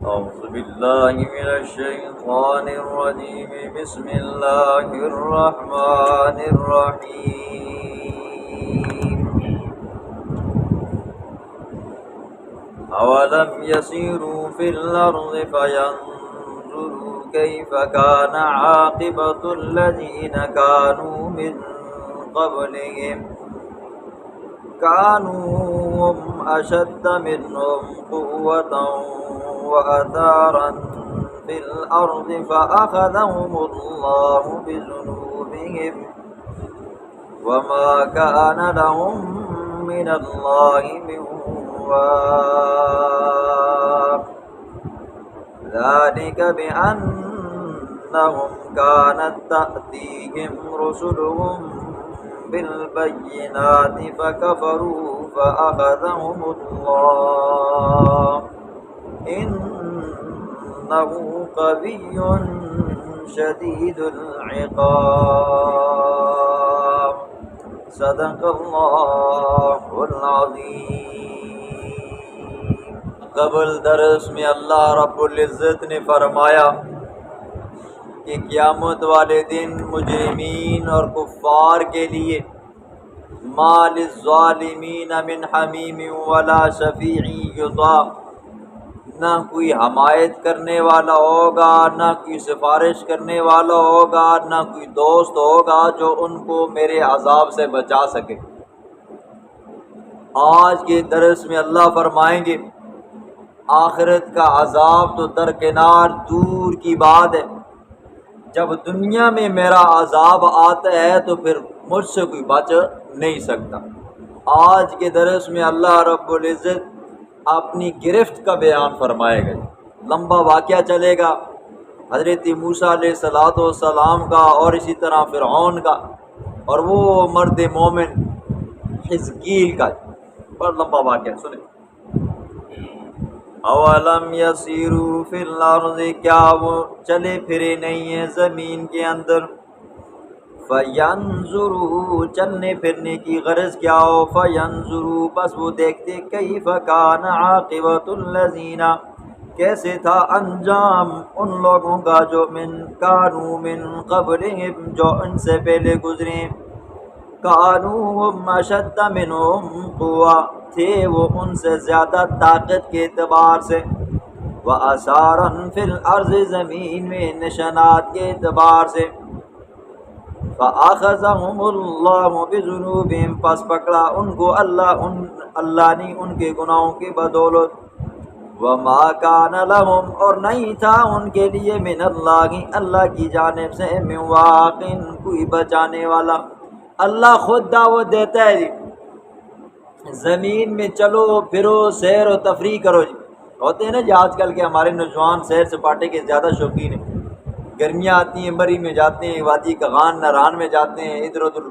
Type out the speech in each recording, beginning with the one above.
أعوذ بالله من الشيطان الرجيم بسم الله الرحمن الرحيم أولم يسيروا في الأرض فينظروا كيف كان عاقبة الذين كانوا من قبلهم كانوا هم أشد منهم قوة وأثارا في الأرض فأخذهم الله بذنوبهم وما كان لهم من الله من واق ذلك بأنهم كانت تأتيهم رسلهم بالبينات فكفروا فأخذهم الله إنه قوي شديد العقاب صدق الله العظيم۔ قبل درس میں اللہ رب العزت نے فرمایا کہ قیامت والے دن مجرمین اور کفار کے لیے ما للظالمین من حمیم ولا شفیع یطاق، نہ کوئی حمایت کرنے والا ہوگا، نہ کوئی سفارش کرنے والا ہوگا، نہ کوئی دوست ہوگا جو ان کو میرے عذاب سے بچا سکے۔ آج کے درس میں اللہ فرمائیں گے آخرت کا عذاب تو درکنار دور کی بات ہے، جب دنیا میں میرا عذاب آتا ہے تو پھر مجھ سے کوئی بچ نہیں سکتا۔ آج کے درس میں اللہ رب العزت اپنی گرفت کا بیان فرمائے گا، لمبا واقعہ چلے گا حضرت موسیٰ علیہ السلام کا اور اسی طرح فرعون کا اور وہ مرد مومن حزقیل کا، بڑا لمبا واقعہ سنیں۔ اولم یسیروا فی الارض، کیا وہ چلے پھرے نہیں ہیں زمین کے اندر، فینظروا، چلنے پھرنے کی غرض کیا ہو، فینظروا، بس وہ دیکھتے کیف کان عاقبۃ الذین، کیسے تھا انجام ان لوگوں کا جو کانوا من قبلہم، جو ان سے پہلے گزرے، کانوا ہم اشد منہم قوہ، تھے وہ ان سے زیادہ طاقت کے اعتبار سے، وآثارا فی الارض، زمین میں نشانات کے اعتبار سے، فَأَخَذَهُمُ اللَّهُ بِذُنُوبِهِمْ، پس پکڑا ان کو اللہ نے ان کے گناہوں کی بدولت، وَمَا كَانَ لَهُمْ، اور نہیں تھا ان کے لیے من اللہ کی جانب سے من واق، کوئی بچانے والا۔ اللہ خود دعوت دیتا ہے جی زمین میں چلو پھرو سیر و تفریح کرو جی، ہوتے ہیں نا جی آج کل کے ہمارے نوجوان سیر سپاٹے کے زیادہ شوقین ہیں، گرمیاں آتی ہیں مری میں جاتے ہیں، وادی کغان ناران میں جاتے ہیں، ادھر ادھر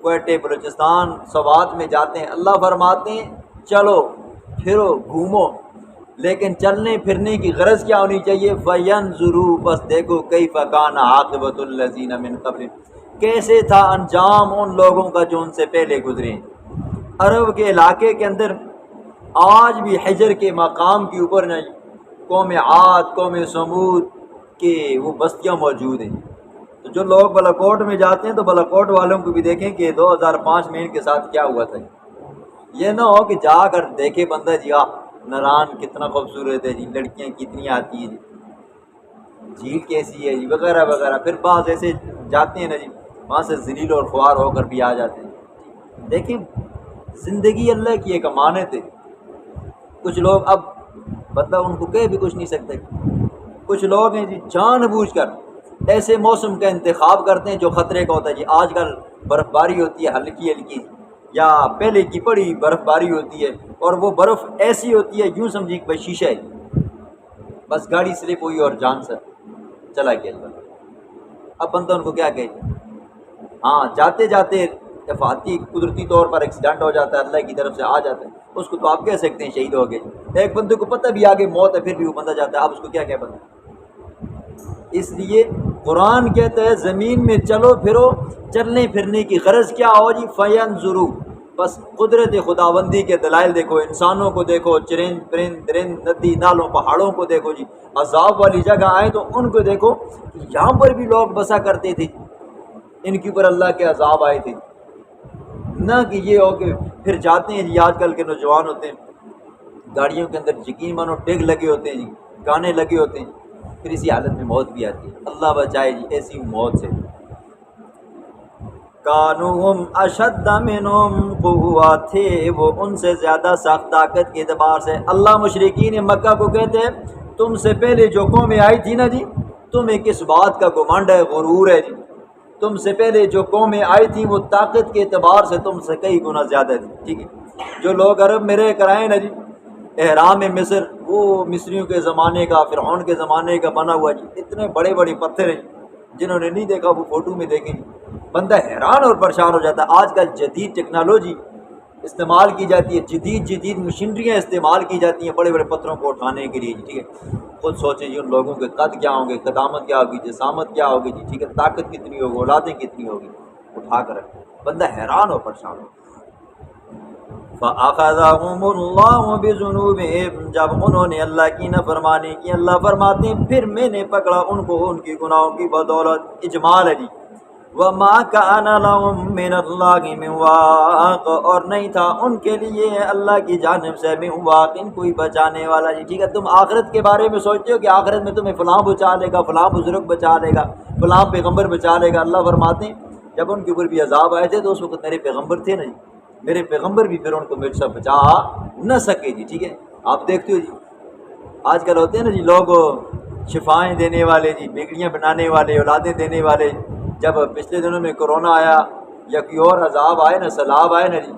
کوئٹے بلوچستان سوات میں جاتے ہیں۔ اللہ فرماتے ہیں چلو پھرو گھومو، لیکن چلنے پھرنے کی غرض کیا ہونی چاہیے، فینظروا، بس دیکھو کیف کان عاقبۃ الذین من قبل، کیسے تھا انجام ان لوگوں کا جو ان سے پہلے گزرے ہیں۔ عرب کے علاقے کے اندر آج بھی حجر کے مقام کے اوپر نہ قوم عاد قوم سمود کہ وہ بستیاں موجود ہیں۔ تو جو لوگ بالاکوٹ میں جاتے ہیں تو بالاکوٹ والوں کو بھی دیکھیں کہ 2005 میں ان کے ساتھ کیا ہوا تھا۔ یہ نہ ہو کہ جا کر دیکھے بندہ جی ناران کتنا خوبصورت ہے جی، لڑکیاں کتنی آتی ہیں جی، جھیل کیسی ہے جی، وغیرہ وغیرہ، پھر بعض ایسے جاتے ہیں نا جی وہاں سے ذلیل اور خوار ہو کر بھی آ جاتے ہیں۔ دیکھیں زندگی اللہ کی ایک امانت ہے، کچھ لوگ اب بندہ ان کو کہہ بھی کچھ نہیں سکتا، کچھ لوگ ہیں جی جان بوجھ کر ایسے موسم کا انتخاب کرتے ہیں جو خطرے کا ہوتا ہے جی۔ آج کل برف باری ہوتی ہے ہلکی ہلکی، یا پہلے کی بڑی برف باری ہوتی ہے، اور وہ برف ایسی ہوتی ہے یوں سمجھیں کہ بھائی شیشہ ہے، بس گاڑی سلپ ہوئی اور جان سے چلا گیا۔ اب بندہ ان کو کیا کہے، ہاں جاتے جاتے دفعاتی قدرتی طور پر ایکسیڈنٹ ہو جاتا ہے، اللہ کی طرف سے آ جاتا ہے، اس کو تو آپ کہہ سکتے ہیں شہید ہو گئے۔ ایک بندے کو پتہ بھی آگے موت ہے پھر بھی وہ بندہ جاتا ہے، آپ اس کو کیا کہہ بندہ۔ اس لیے قرآن کہتا ہے زمین میں چلو پھرو، چلنے پھرنے کی غرض کیا ہو جی، فینظروا، بس قدرت خداوندی کے دلائل دیکھو، انسانوں کو دیکھو، چرند پرند درند ندی نالوں پہاڑوں کو دیکھو جی، عذاب والی جگہ آئے تو ان کو دیکھو کہ یہاں پر بھی لوگ بسا کرتے تھے، ان کے اوپر اللہ کے عذاب آئے تھے، نہ کہ یہ ہو کہ پھر جاتے ہیں جی۔ آج کل کے نوجوان ہوتے ہیں گاڑیوں کے اندر یقین مانو ڈگ لگے ہوتے ہیں جی، گانے لگے ہوتے ہیں، پھر اسی حالت میں موت بھی آتی ہے۔ اللہ بچائے جی ایسی موت سے۔ کانوہم اشد منہم قوہ، تھے وہ ان سے زیادہ سخت طاقت کے اعتبار سے۔ اللہ مشرکین مکہ کو کہتے ہیں تم سے پہلے جو قومیں آئی تھی نا جی، تمہیں کس بات کا گمانڈ ہے، غرور ہے جی؟ تم سے پہلے جو قومیں آئی تھیں وہ طاقت کے اعتبار سے تم سے کئی گنا زیادہ تھی، ٹھیک ہے؟ جو لوگ عرب میں رہ کر آئے نا جی، احرام مصر وہ مصریوں کے زمانے کا، فرعون کے زمانے کا بنا ہوا جی، اتنے بڑے بڑے پتھر ہیں، جنہوں نے نہیں دیکھا وہ فوٹو میں دیکھیں جی، بندہ حیران اور پریشان ہو جاتا ہے۔ آج کل جدید ٹیکنالوجی استعمال کی جاتی ہے، جدید مشینریاں استعمال کی جاتی ہیں بڑے بڑے پتھروں کو اٹھانے کے لیے جی، ٹھیک ہے؟ خود سوچیں جی ان لوگوں کے قد کیا ہوں گے، قدامت کیا ہوگی، جسامت کیا ہوگی جی، ٹھیک ہے؟ طاقت کتنی ہوگی، اولادیں کتنی ہوگی، اٹھا کر رکھیں، بندہ حیران اور پریشان ہو۔ فَأَخَذَهُمُ اللَّهُ بِذُنُوبِهِمْ، جب انہوں نے اللہ کی نافرمانی کی، اللہ فرماتے ہیں پھر میں نے پکڑا ان کو ان کی گناہوں کی بدولت۔ اجمال ہے جی، وَمَا كَانَ لَهُم مِّنَ اللَّهِ مِن وَاقٍ، اور نہیں تھا ان کے لیے اللہ کی جانب سے من واق، کوئی بچانے والا جی، ٹھیک ہے؟ تم آخرت کے بارے میں سوچتے ہو کہ آخرت میں تمہیں فلاں بچا لے گا، فلاں بزرگ بچا لے گا، فلاں پیغمبر بچا لے گا۔ اللہ فرماتے ہیں جب ان کے اوپر بھی عذاب آئے تھے تو اس وقت میرے پیغمبر تھے نا جی، میرے پیغمبر بھی پھر ان کو مجھ سے بچا نہ سکے جی، ٹھیک ہے؟ آپ دیکھتے ہو جی آج کل ہوتے ہیں نا جی لوگ شفائیں دینے والے جی، بگڑیاں بنانے والے، اولادیں دینے والے، جب پچھلے دنوں میں کرونا آیا یا کوئی اور عذاب آئے نا، سیلاب آئے نا جی،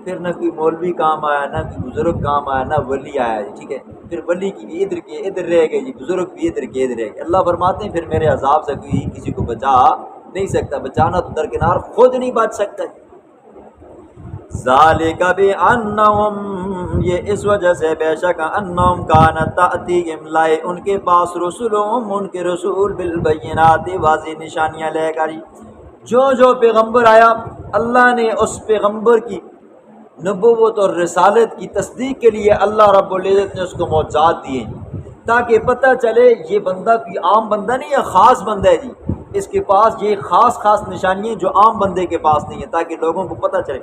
پھر نہ کوئی مولوی کام آیا، نہ کوئی بزرگ کام آیا، نہ ولی آیا جی، ٹھیک ہے؟ پھر ولی کی بھی ادھر کے ادھر رہ گئے جی، بزرگ بھی ادھر کے ادھر رہ گئے۔ اللہ فرماتے ہیں پھر میرے عذاب سے کوئی کسی کو بچا نہیں سکتا، بچانا تو درکنار خود نہیں بچ سکتا۔ ذالک بانہم، یہ اس وجہ سے بے شک انہم کانت تأتیہم، لائے ان کے پاس رسولہم ان کے رسول بالبینات، واضح نشانیاں لے کر، جو پیغمبر آیا اللہ نے اس پیغمبر کی نبوت اور رسالت کی تصدیق کے لیے اللہ رب العزت نے اس کو معجزات دیے تاکہ پتہ چلے یہ بندہ کوئی عام بندہ نہیں ہے، خاص بندہ ہے جی، اس کے پاس یہ خاص نشانیاں جو عام بندے کے پاس نہیں ہیں، تاکہ لوگوں کو پتہ چلے۔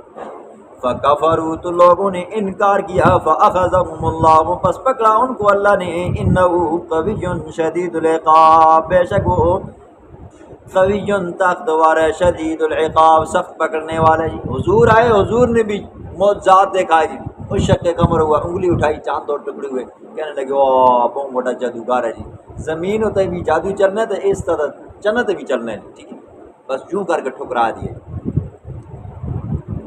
فَكَفَرُوا، تو لوگوں نے انکار کیا، فَأَخَذَهُمُ اللَّهُ، پس پکڑا ان کو اللہ نے، إِنَّهُ قَوِيٌّ شَدِيدُ الْعِقَابِ، بے شک وہ قوی طاقتور ہے، شدید العقاب، سخت پکڑنے والا جی۔ حضور آئے، حضور نے بھی معجزات دکھائے جی، اس شق کمر ہوا، انگلی اٹھائی، چاند دو ٹکڑے ہوئے، کہنے لگے او بہت بڑا جادوگر ہے جی، زمین ہوتا بھی جادو چلنا ہے تو اس طرح جنت بھی چلنا ہے، ٹھیک ہے؟ بس یوں کر کے ٹھکرا دیے۔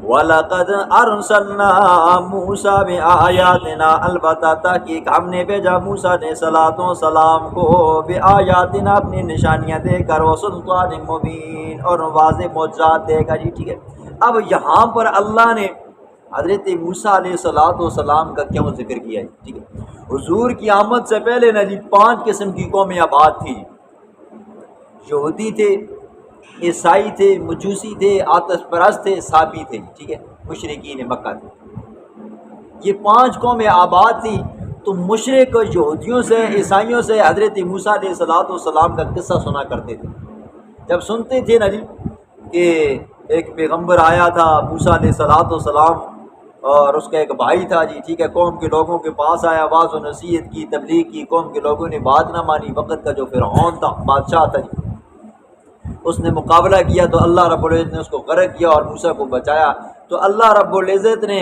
وَلَقَدْ أَرْسَلْنَا مُوسَىٰ بِآيَاتِنَا، البتہ تحقیق ہم نے بھیجا موسیٰ علیہ السلام کو، بآیاتنا اپنی نشانیاں دے کر، وسلطان مبین، اور واضح معجزات دے کر جی، ٹھیک ہے؟ اب یہاں پر اللہ نے حضرت موسیٰ علیہ السلام کا کیوں ذکر کیا ہے، ٹھیک ہے؟ حضور کی آمد سے پہلے نا جی 5 قسم کی قومیں آباد تھی، یہودی تھے، عیسائی تھے، مجوسی تھے، آتش پرست تھے، صابی تھے، ٹھیک ہے؟ مشرکین مکہ تھے، یہ 5 قومیں آباد تھی۔ تو مشرک یہودیوں سے، عیسائیوں سے حضرت موسیٰ علیہ السلام کا قصہ سنا کرتے تھے۔ جب سنتے تھے نا جی کہ ایک پیغمبر آیا تھا موسیٰ علیہ السلام، اور اس کا ایک بھائی تھا جی، ٹھیک ہے؟ قوم کے لوگوں کے پاس آیا، واعظ و نصیحت کی، تبلیغ کی، قوم کے لوگوں نے بات نہ مانی، وقت کا جو فرعون تھا، بادشاہ تھا جی، اس نے مقابلہ کیا تو اللہ رب العزت نے اس کو غرق کیا اور موسیٰ کو بچایا۔ تو اللہ رب العزت نے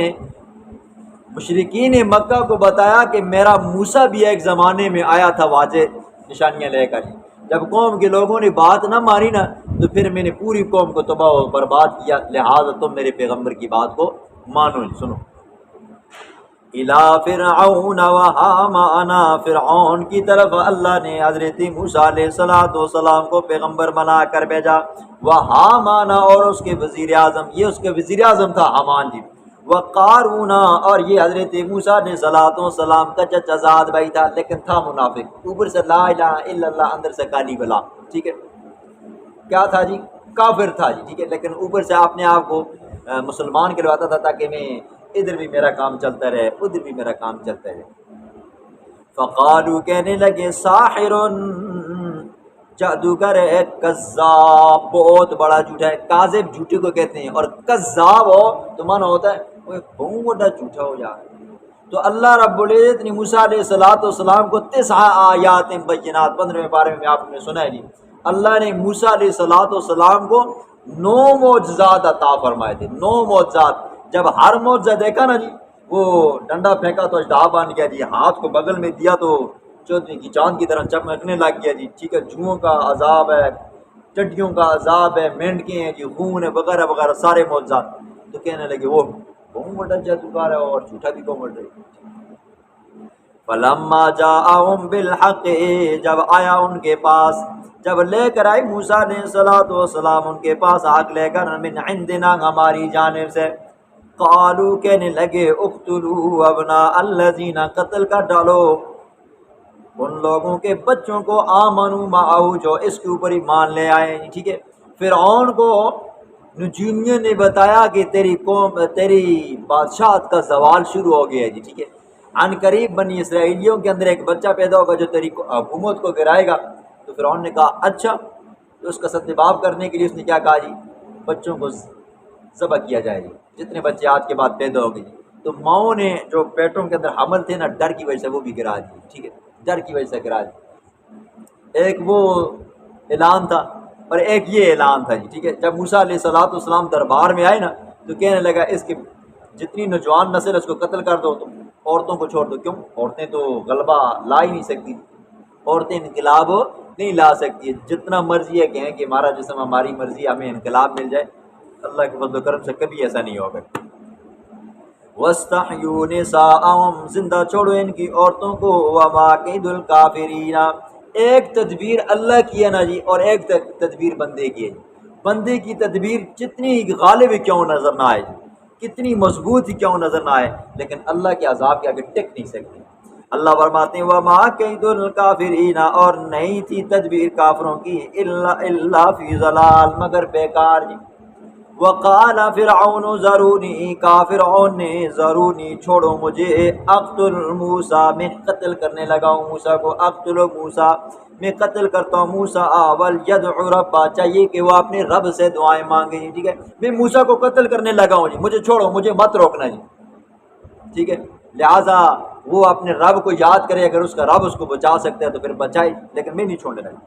مشرکین مکہ کو بتایا کہ میرا موسیٰ بھی ایک زمانے میں آیا تھا واضح نشانیاں لے کر، جب قوم کے لوگوں نے بات نہ مانی نا تو پھر میں نے پوری قوم کو تباہ و برباد کیا، لہٰذا تم میرے پیغمبر کی بات کو مانو۔ سنو، اِلَىٰ فِرْعَوْنَ وَهَامَانَ، فرعون کی طرف اللہ نے حضرت موسیٰ علیہ السلام کو پیغمبر بنا کر بھیجا، وَهَامَانَ، اور اس کے وزیر اعظم، یہ اس کے وزیر اعظم تھا حامان جی، وَقَارُونَ، اور یہ حضرت موسیٰ علیہ السلام کا چچا زاد بھائی تھا، لیکن تھا منافق، اوپر سے لا الہ الا اللہ، اندر سے کالی بلا، ٹھیک ہے؟ کیا تھا جی؟ کافر تھا جی، ٹھیک ہے؟ لیکن اوپر سے اپنے آپ کو مسلمان کہلواتا تھا تاکہ میں ادھر بھی میرا کام چلتا رہے ادھر بھی میرا کام چلتا رہے۔ فقالو کہنے لگے ساحر جادوگر ہے، کذاب بہت بڑا جھوٹا ہے، کاذب جھوٹے کو کہتے ہیں، اور کذاب ہو تو مانا ہوتا ہے وہ بہت بڑا جھوٹا ہو جائے۔ تو اللہ رب العزت نے موسیٰ علیہ السلام کو 9 آیات بینات 15ویں پارے میں آپ نے سنا ہے جی، اللہ نے موسیٰ علیہ السلام کو 9 معجزات عطا فرمائے تھے، 9 معجزات۔ جب ہر معجزہ دیکھا نا جی، وہ ڈنڈا پھینکا تو اژدہا بن گیا جی، ہاتھ کو بغل میں دیا تو چودھویں کی چاند کی طرح چمکنے لگ گیا جی، ٹھیک ہے، جوؤں کا عذاب ہے، ٹڈیوں کا عذاب ہے، مینڈکیں ہیں جی، خون ہے، وغیرہ وغیرہ سارے معجزات۔ تو کہنے لگے وہ بہت بڑا جادوگر ہے اور جھوٹا بھی بہت بڑا ہے۔ فلما جاءهم بالحق، جب آیا ان کے پاس، جب لے کر آئے موسیٰ علیہ السلام ان کے پاس حق لے کر، من عندنا ہماری جانب سے، قالو کہنے لگے اقتلوا ابناء الذین، قتل کر ڈالو ان لوگوں کے بچوں کو، آمنوا معه جو اس کے اوپر ایمان لے آئے، ٹھیک ہے۔ فرعون کو نجومیوں نے بتایا کہ تیری قوم، تیری بادشاہت کا زوال شروع ہو گیا ہے جی، ٹھیک ہے، عن قریب بنی اسرائیلیوں کے اندر ایک بچہ پیدا ہوگا جو تیری حکومت کو گرائے گا۔ تو فرعون نے کہا اچھا، تو اس کا سدباب کرنے کے لیے اس نے کیا کہا جی، بچوں کو ذبح کیا جائے جی، جتنے بچے آج کے بعد پیدا ہو گئے جی۔ تو ماؤں نے جو پیٹوں کے اندر حمل تھے نا، ڈر کی وجہ سے وہ بھی گرا دی، ٹھیک ہے، ڈر کی وجہ سے گرا دی۔ ایک وہ اعلان تھا اور ایک یہ اعلان تھا جی، ٹھیک ہے۔ جب موسیٰ علیہ السلام دربار میں آئے نا، تو کہنے لگا اس کی جتنی نوجوان نسل اس کو قتل کر دو، تو عورتوں کو چھوڑ دو۔ کیوں؟ عورتیں تو غلبہ لا ہی نہیں سکتی، عورتیں انقلاب نہیں لا سکتی، جتنا مرضی ہے کہیں کہ ہمارا جسم ہماری مرضی، ہمیں انقلاب مل جائے، اللہ کے فضل و کرم سے کبھی ایسا نہیں ہوگا۔ وَاسْتَحْيُوا نِسَاءَهُمْ، زندہ چھوڑو ان کی عورتوں کو، وَمَا كَيْدُ الْكَافِرِينَ، ایک تدبیر اللہ کی ہے نا جی، اور ایک تدبیر بندے کی ہے جی۔ بندے کی تدبیر جتنی غالب کیوں نظر نہ آئے جی، کتنی مضبوط ہی کیوں نظر نہ آئے، لیکن اللہ کے عذاب کے آگے ٹک نہیں سکتی۔ اللہ فرماتے ہیں وَمَا كَيْدُ الْكَافِرِينَ، اور نہیں تھی تدبیر کافروں کی، إِلَّا فِي ضَلَالٍ، مگر بیکار جی۔ وقال فرعون ذرونی، کہا فرعون نے ذرونی چھوڑو مجھے، اقتل موسیٰ، میں قتل کرنے لگا ہوں موسیٰ کو، اقتل موسیٰ، میں قتل کرتا ہوں موسیٰ، وَلْيَدْعُ رَبَّهُ، چاہیے کہ وہ اپنے رب سے دعائیں مانگیں جی، ٹھیک ہے، میں موسیٰ کو قتل کرنے لگا ہوں جی، مجھے چھوڑو، مجھے مت روکنا جی، ٹھیک ہے۔ لہٰذا وہ اپنے رب کو یاد کرے، اگر اس کا رب اس کو بچا سکتا ہے تو پھر بچائے، لیکن میں نہیں چھوڑنے لگا۔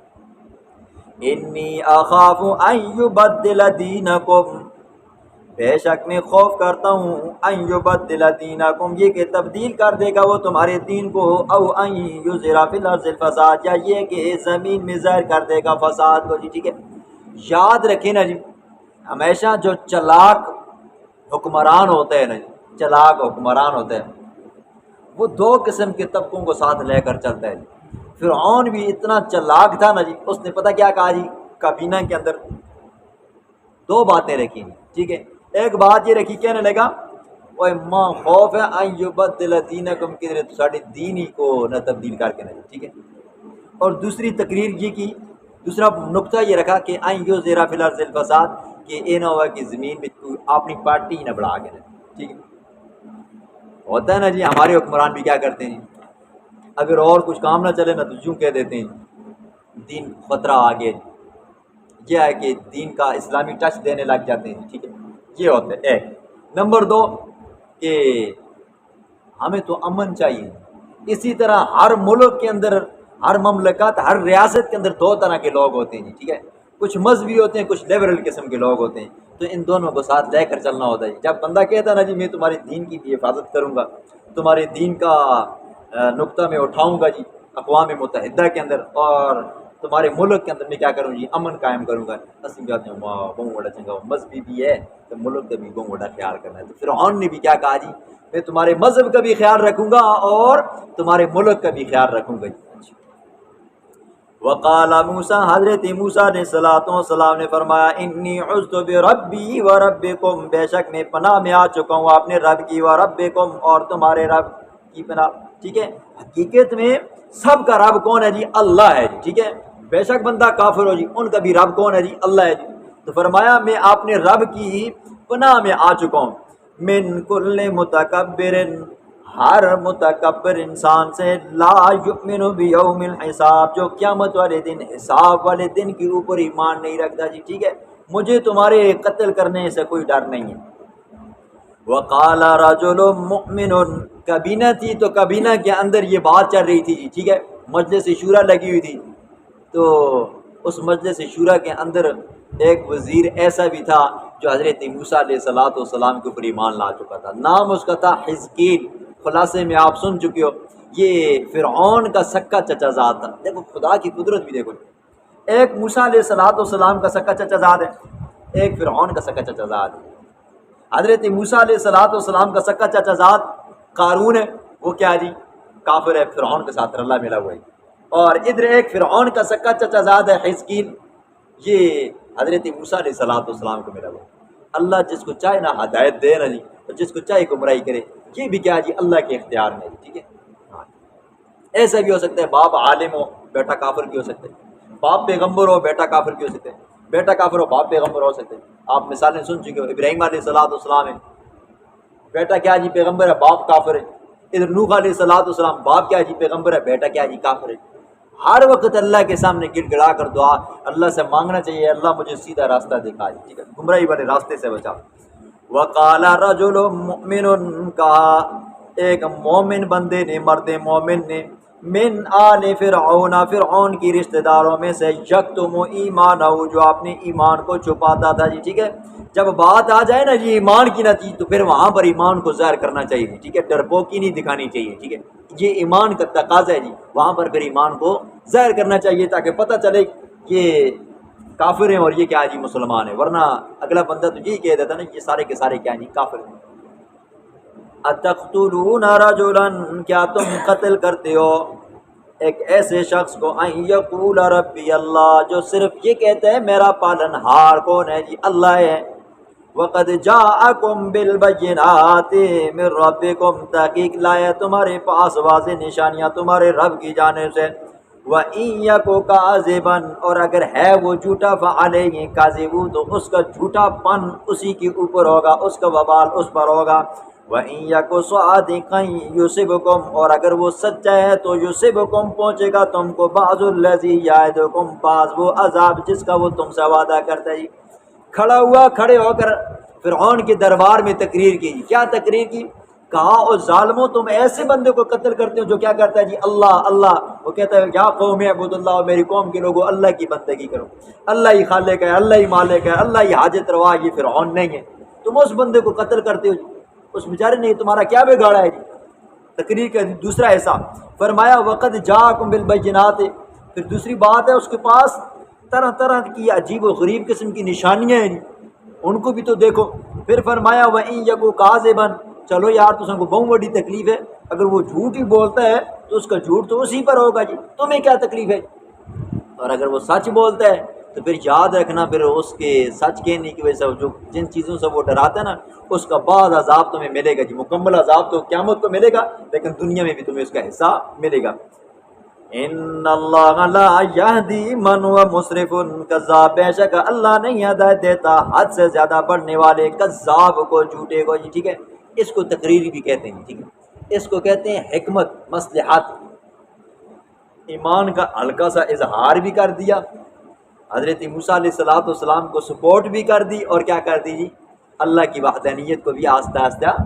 انی اخاف ان یبدل دینکم، بے شک میں خوف کرتا ہوں، ان یبدل دینکم، یہ کہ تبدیل کر دے گا وہ تمہارے دین کو، او ان یظہر فی الارض الفساد، یا یہ کہ زمین میں ظاہر کر دے گا فساد کو جی، ٹھیک ہے۔ یاد رکھیں نا جی، ہمیشہ جو چلاک حکمران ہوتا ہے نا جی، چلاک حکمران ہوتا ہے، وہ 2 قسم کے طبقوں کو ساتھ لے کر چلتا ہے جی۔ فرعون بھی اتنا چلاک تھا نا جی، اس نے پتہ کیا کہا جی، کابینہ کے اندر 2 باتیں رکھی، ٹھیک ہے۔ ایک بات یہ رکھی، کہنے لگا اوے ماں خوف ہے ان یبدل دینکم، کہ تو ساڑھے دین ہی کو نہ تبدیل کر کے نہ، ٹھیک ہے۔ اور دوسری تقریر یہ کی، دوسرا نقطہ یہ رکھا کہ ان یظہر فی الارض الفساد، کہ یہ نہ ہوا کہ زمین میں کوئی اپنی پارٹی نہ بڑھا کے نہ، ٹھیک ہے۔ ہوتا ہے نا جی، ہمارے حکمران بھی کیا کرتے ہیں، اگر اور کچھ کام نہ چلے نا تو یوں کہہ دیتے ہیں دین خطرہ آ گیا، یہ ہے کہ دین کا اسلامی ٹچ دینے لگ جاتے ہیں، ٹھیک ہے، یہ ہوتا ہے ایک۔ نمبر 2 کہ ہمیں تو امن چاہیے، اسی طرح ہر ملک کے اندر، ہر مملکت، ہر ریاست کے اندر 2 طرح کے لوگ ہوتے ہیں، ٹھیک ہے، کچھ مذہبی ہوتے ہیں، کچھ لیبرل قسم کے لوگ ہوتے ہیں، تو ان دونوں کو ساتھ لے کر چلنا ہوتا ہے۔ جب بندہ کہتا ہے نا جی میں تمہارے دین کی بھی حفاظت کروں گا، تمہارے دین کا نقطہ میں اٹھاؤں گا جی اقوام متحدہ کے اندر، اور تمہارے ملک کے اندر میں کیا کروں جی، امن قائم کروں گا، اسی کہتے ہیں واہ بہت بڑا چنگا، مذہبی بھی ہے تو ملک کا بھی بہت بڑا خیال کرنا ہے۔ تو فرعون نے بھی کیا کہا جی، میں تمہارے مذہب کا بھی خیال رکھوں گا اور تمہارے ملک کا بھی خیال رکھوں گا جی۔ وقال موسیٰ، حضرت موسیٰ نے السلام نے فرمایا، انی عذت بربی و ربکم، بے شک میں پناہ میں آ چکا ہوں اپنے رب کی، و ربکم، اور تمہارے رب کی پناہ، ٹھیک ہے۔ حقیقت میں سب کا رب کون ہے جی، اللہ ہے جی، ٹھیک ہے۔ بے شک بندہ کافر ہو جی، ان کا بھی رب کون ہے جی، اللہ ہے جی۔ تو فرمایا میں اپنے رب کی پناہ میں آ چکا ہوں من کل متکبر، ہر متکبر انسان سے، لا یؤمن بیوم الحساب، جو قیامت والے دن، حساب والے دن کے اوپر ایمان نہیں رکھتا جی، ٹھیک ہے، مجھے تمہارے قتل کرنے سے کوئی ڈر نہیں ہے۔ وقال رجل مؤمن، کابینہ تھی تو کابینہ کے اندر یہ بات چل رہی تھی جی، ٹھیک ہے، مجلس شورا لگی ہوئی تھی، تو اس مجلس شورا کے اندر ایک وزیر ایسا بھی تھا جو حضرت موسیٰ علیہ السلام کے اوپر ایمان لا چکا تھا، نام اس کا تھا حزقیل۔ خلاصے میں آپ سن چکے ہو، یہ فرعون کا سکا چچا زاد تھا۔ دیکھو خدا کی قدرت بھی دیکھو، ایک موسیٰ علیہ السلام کا سکا چچا زاد ہے، ایک فرعون کا سکا چچا زاد ہے۔ حضرت موسیٰ علیہ السلام کا سکا چچا زاد قارون ہے، وہ کیا جی، کافر ہے، فرعون کے ساتھ رلا ملا ہوا ہے۔ اور ادھر ایک فرعون کا سکا چچا زاد ہے حزقیل، یہ حضرت موسیٰ علیہ السلام کو ملا ہوا ہے۔ اللہ جس کو چاہے نا ہدایت دے نا جی، اور جس کو چاہے گمراہی کرے، یہ بھی کیا جی، اللہ کے اختیار میں ہے، ٹھیک ہے۔ ہاں، ایسا بھی ہو سکتا ہے باپ عالم ہو بیٹا کافر بھی ہو سکتا ہے، باپ پیغمبر ہو بیٹا کافر بھی ہو سکتا ہے، بیٹا کافر ہو باپ پیغمبر ہو سکتے ہیں۔ آپ مثالیں سن چکے ہو، ابراہیم علیہ السلام ہے، بیٹا کیا جی پیغمبر ہے، باپ کافر ہے۔ ادھر نوح علیہ السلام، باپ کیا جی پیغمبر ہے، بیٹا کیا جی کافر ہے۔ ہر وقت اللہ کے سامنے گڑ گڑا کر دعا اللہ سے مانگنا چاہیے، اللہ مجھے سیدھا راستہ دکھا جی، ٹھیک ہے، گمراہی والے راستے سے بچا۔ وقال رجل مؤمن، کہا ایک مومن بندے نے، مرد مومن نے، من آل فرعون، فرعون کی رشتہ داروں میں سے، یکتم ایمانہ، جو اپنے ایمان کو چھپاتا تھا جی، ٹھیک ہے۔ جب بات آ جائے نا جی ایمان کی نہ چیز، تو پھر وہاں پر ایمان کو ظاہر کرنا چاہیے جی، ٹھیک ہے، ڈرپوکی نہیں دکھانی چاہیے، ٹھیک ہے، یہ ایمان کا تقاضا ہے جی، وہاں پر پھر ایمان کو ظاہر کرنا چاہیے تاکہ پتہ چلے کہ کافر ہیں اور یہ کیا جی مسلمان ہیں، ورنہ اگلا بندہ تو یہی کہہ دیتا نا یہ سارے کے سارے کیا جی کافر ہیں۔ اتقتلون رجلا، کیا تم قتل کرتے ہو ایک ایسے شخص کو، ان یقول ربی اللہ، جو صرف یہ کہتا ہے میرا پالنہار کون ہے جی، اللہ ہے۔ وقد جاءکم بالبینات من ربکم، تحقیق لایا تمہارے پاس واضح نشانیاں تمہارے رب کی جانب سے۔ وَإِن يَكُ كَاذِبًا، اور اگر ہے وہ جھوٹا، فَعَلَيْهِ كَاذِبُ، تو اس کا جھوٹا پن اسی کے اوپر ہوگا، اس کا وبال اس پر ہوگا۔ وَإِن يَكُ صَادِقًا يُصِبْكُمْ، اور اگر وہ سچا ہے تو يُصِبْكُمْ، پہنچے گا تم کو، بَعْضُ الَّذِي يَعِدُكُمْ، بعض وہ عذاب جس کا وہ تم سے وعدہ کرتا ہے۔ کھڑا ہوا، کھڑے ہو کر فرعون کے دربار میں تقریر کی، کیا تقریر کی؟ کہا او ظالموں، تم ایسے بندے کو قتل کرتے ہو جو کیا کرتا ہے جی، اللہ اللہ، وہ کہتا ہے یا قوم اعبدوا اللہ، میری قوم کے لوگوں اللہ کی بندگی کرو، اللہ ہی خالق ہے، اللہ ہی مالک ہے، اللہ ہی حاجت روا، یہ فرعون نہیں ہے، تم اس بندے کو قتل کرتے ہو جی، اس بیچارے نے تمہارا کیا بگاڑا ہے جی۔ تقریر کا دوسرا حصہ فرمایا وقد جاءکم بالبینات، پھر دوسری بات ہے اس کے پاس طرح طرح کی عجیب و غریب قسم کی نشانیاں ہیں، ان کو بھی تو دیکھو۔ پھر فرمایا وَإِن يَكُ كَاذِبًا، چلو یار تم کو بہت بڑی تکلیف ہے، اگر وہ جھوٹ ہی بولتا ہے تو اس کا جھوٹ تو اسی پر ہوگا جی، تمہیں کیا تکلیف ہے، اور اگر وہ سچ بولتا ہے تو پھر یاد رکھنا، پھر اس کے سچ کہنے کی وجہ سے جو جن چیزوں سے وہ ڈراتا ہے نا، اس کا بعض عذاب تمہیں ملے گا جی، مکمل عذاب تو قیامت کو ملے گا، لیکن دنیا میں بھی تمہیں اس کا حصہ ملے گا۔ ان اللہ لا یہدی من هو مسرف کذاب، بے شک اللہ نہیں ہدایت دیتا حد سے زیادہ بڑھنے والے کذاب کو، جھوٹے کو جی، ٹھیک ہے، اس کو تقریر بھی کہتے ہیں، ٹھیک ہے، اس کو کہتے ہیں حکمت مصلحت۔ ایمان کا ہلکا سا اظہار بھی کر دیا، حضرت موسیٰ علیہ السلام کو سپورٹ بھی کر دی، اور کیا کر دی جی، اللہ کی وحدانیت کو بھی آہستہ آہستہ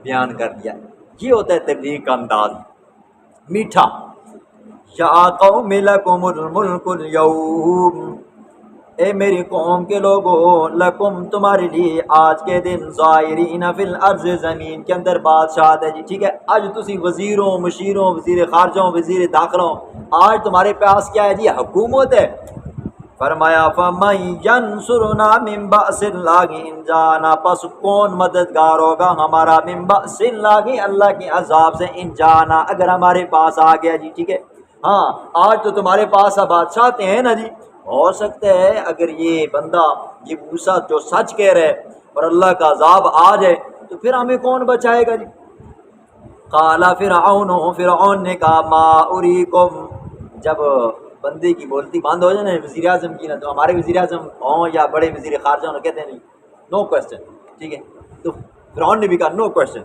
بیان کر دیا۔ یہ ہوتا ہے تبلیغ کا انداز، میٹھا۔ یا قوم لکم الملک اليوم، اے میری قوم کے لوگوں، لکم تمہارے لیے آج کے دن، ظاہرین فی الارض، زمین کے اندر بادشاہت ہے جی، ٹھیک ہے، آج تسی وزیروں، مشیروں، وزیر خارجوں، وزیر داخلوں، آج تمہارے پاس کیا ہے جی، حکومت ہے۔ فرمایا فَمَن يَنصُرُنَا مِن بَأْسِ اللَّهِ إِن جَاءَنَا، پس کون مددگار ہوگا ہمارا، من بأس اللہ، اللہ کے عذاب سے، ان جانا، اگر ہمارے پاس آ گیا جی، ٹھیک ہے۔ ہاں آج تو تمہارے پاس اب بادشاہتے ہیں نا جی، ہو سکتا ہے اگر یہ بندہ، یہ موسیٰ جو سچ کہہ رہے اور اللہ کا عذاب آ جائے تو پھر ہمیں کون بچائے گا جی۔ قال فرعون، فرعون نے کہا ما اریکم، جب بندے کی بولتی بند ہو جائے نا وزیر اعظم کی، نا تو ہمارے وزیر اعظم ہوں یا بڑے وزیر خارجہ ہوں، کہتے ہیں نہیں، نو کوسچن، ٹھیک ہے. تو فرعون نے بھی کہا نو کوشچن.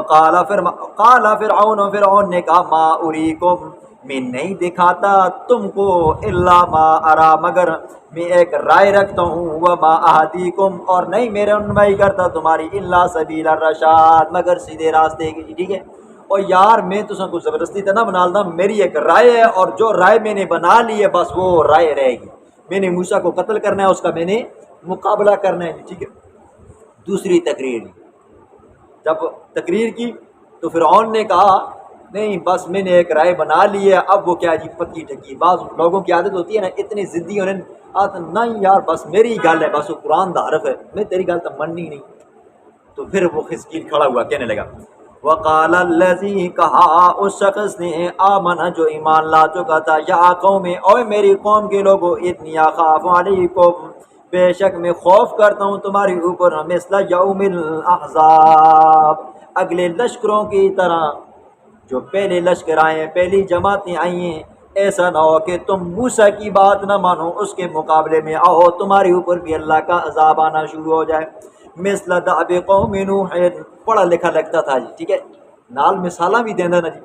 قال فرعون نے کہا ما اریکم، میں نہیں دکھاتا تم کو الا ما ارا، مگر میں ایک رائے رکھتا ہوں، وما اہدیکم، اور نہیں میں رہنمائی کرتا تمہاری الا سبیل الرشاد، مگر سیدھے راستے کی. ٹھیک ہے. اور یار میں تو سب کو زبردستی تو نہ بنا لوں، میری ایک رائے ہے اور جو رائے میں نے بنا لی ہے بس وہ رائے رہے گی. میں نے موسیٰ کو قتل کرنا ہے، اس کا میں نے مقابلہ کرنا ہے. ٹھیک ہے. دوسری تقریر، جب تقریر کی تو فرعون نے کہا نہیں بس میں نے ایک رائے بنا لی ہے، اب وہ کیا جی پکی ٹکی. بعض لوگوں کی عادت ہوتی ہے نا اتنی ضدی ہونے، نہیں یار بس میری گل ہے، بس وہ قرآن دا حرف ہے، میں تیری گل تو مننی نہیں. تو پھر وہ حزقیل کھڑا ہوا کہنے لگا وقال الذی، کہا اس شخص نے آمن جو ایمان لا چکا تھا، یا قوم، اوے میری قوم کے لوگوں، اتنی اخاف علیکم، بے شک میں خوف کرتا ہوں تمہارے اوپر، مثل یوم الاحزاب، اگلے لشکروں کی طرح جو پہلے لشکر آئے ہیں، پہلی جماعتیں آئی ہیں. ایسا نہ ہو کہ تم موسیٰ کی بات نہ مانو، اس کے مقابلے میں آؤ تمہارے اوپر بھی اللہ کا عذاب آنا شروع ہو جائے. مثل دأب قوم نوح، پڑھا لکھا لگتا تھا جی. ٹھیک ہے. نال مثالاں بھی دینا نا جی.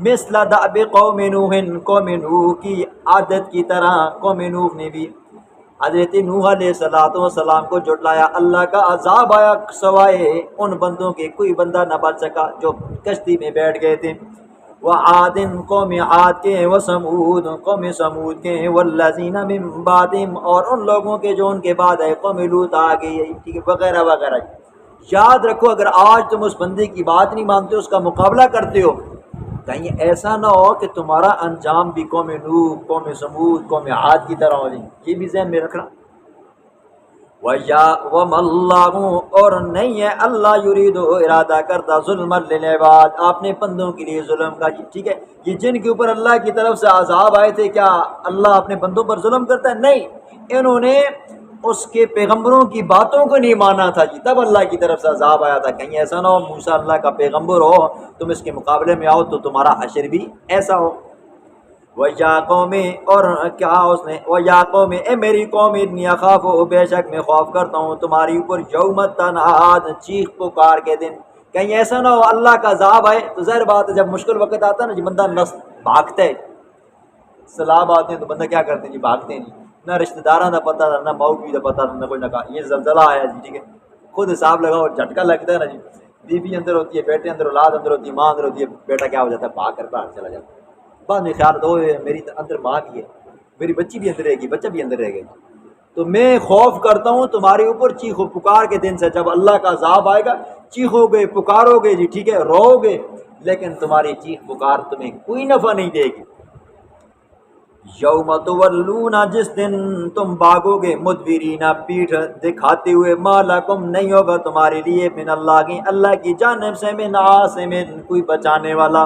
مثل دأب قوم نوح، قوم نوح کی عادت کی طرح قوم نوح نے بھی حضرت نوح علیہ السلام کو جھٹلایا. اللہ کا عذاب آیا سوائے ان بندوں کے کوئی بندہ نہ بچ سکا جو کشتی میں بیٹھ گئے تھے. وعاد، قوم عاد کے، وثمود، قوم سمود کے، والذین من بعدہم، اور ان لوگوں کے جو ان کے بعد ہے، قوم لوط آ گئی. ٹھیک ہے، وغیرہ وغیرہ. یاد رکھو اگر آج تم اس بندے کی بات نہیں مانتے، اس کا مقابلہ کرتے ہو، کہیں ایسا نہ ہو کہ تمہارا انجام بھی قوم نوح، قوم سمود، قوم عاد کی طرح ہو جائے. یہ بھی ذہن میں رکھنا. وَمَا اللَّهُ، اور نہیں ہے اللہ یرید، ارادہ کرتا، ظلم للعباد، آپ نے بندوں کے لیے ظلم کا. ٹھیک ہے. یہ جن کے اوپر اللہ کی طرف سے عذاب آئے تھے، کیا اللہ اپنے بندوں پر ظلم کرتا ہے؟ نہیں، انہوں نے اس کے پیغمبروں کی باتوں کو نہیں مانا تھا جی، تب اللہ کی طرف سے عذاب آیا تھا. کہیں ایسا نہ ہو موسیٰ اللہ کا پیغمبر ہو، تم اس کے مقابلے میں آؤ تو تمہارا حشر بھی ایسا ہو. وَيَا قَوْمِ، اور کیا اس نے وَيَا قَوْمِ، اے میری قوم، انی اخاف، بے شک میں خوف کرتا ہوں تمہاری اوپر، یوم التناد، چیخ پکار کے دن. کہیں ایسا نہ ہو اللہ کا عذاب آئے تو ظاہر بات ہے جب مشکل وقت آتا ہے نا جی بندہ بھاگتا ہے. سیلاب آتے ہیں تو بندہ کیا کرتے ہیں جی بھاگتے ہیں جی. نہ رشتہ داراں کا پتہ تھا، نہ ماؤ کی کا پتہ تھا، نہ کوئی نہ کہا یہ زلزلہ آیا جی. ٹھیک ہے. خود حساب لگاؤ، جھٹکا لگتا ہے نا جی. بیوی اندر ہوتی ہے، بیٹے اندر، اولاد اندر ہوتی ہے، ماں اندر ہوتی ہے، بیٹا کیا ہو جاتا ہے بھاگ کر باہر چلا جاتا ہے. بعد میں خیال دو میری اندر ماں بھی ہے، میری بچی بھی اندر رہے گی، بچہ بھی اندر رہے گا. تو میں خوف کرتا ہوں تمہارے اوپر چیخ و پکار کے دن سے، جب اللہ کا عذاب آئے گا چیخو گے، پکارو گے جی. ٹھیک ہے، رو گے، لیکن تمہاری چیخ پکار تمہیں کوئی نفع نہیں دے گی. یوم تولون، جس دن تم بھاگو گے، مدبرین، پیٹھ دکھاتے ہوئے، ما لکم، نہیں ہوگا تمہارے لیے، من اللہ کی، اللہ کی جانب سے، من عاصم، کوئی بچانے والا.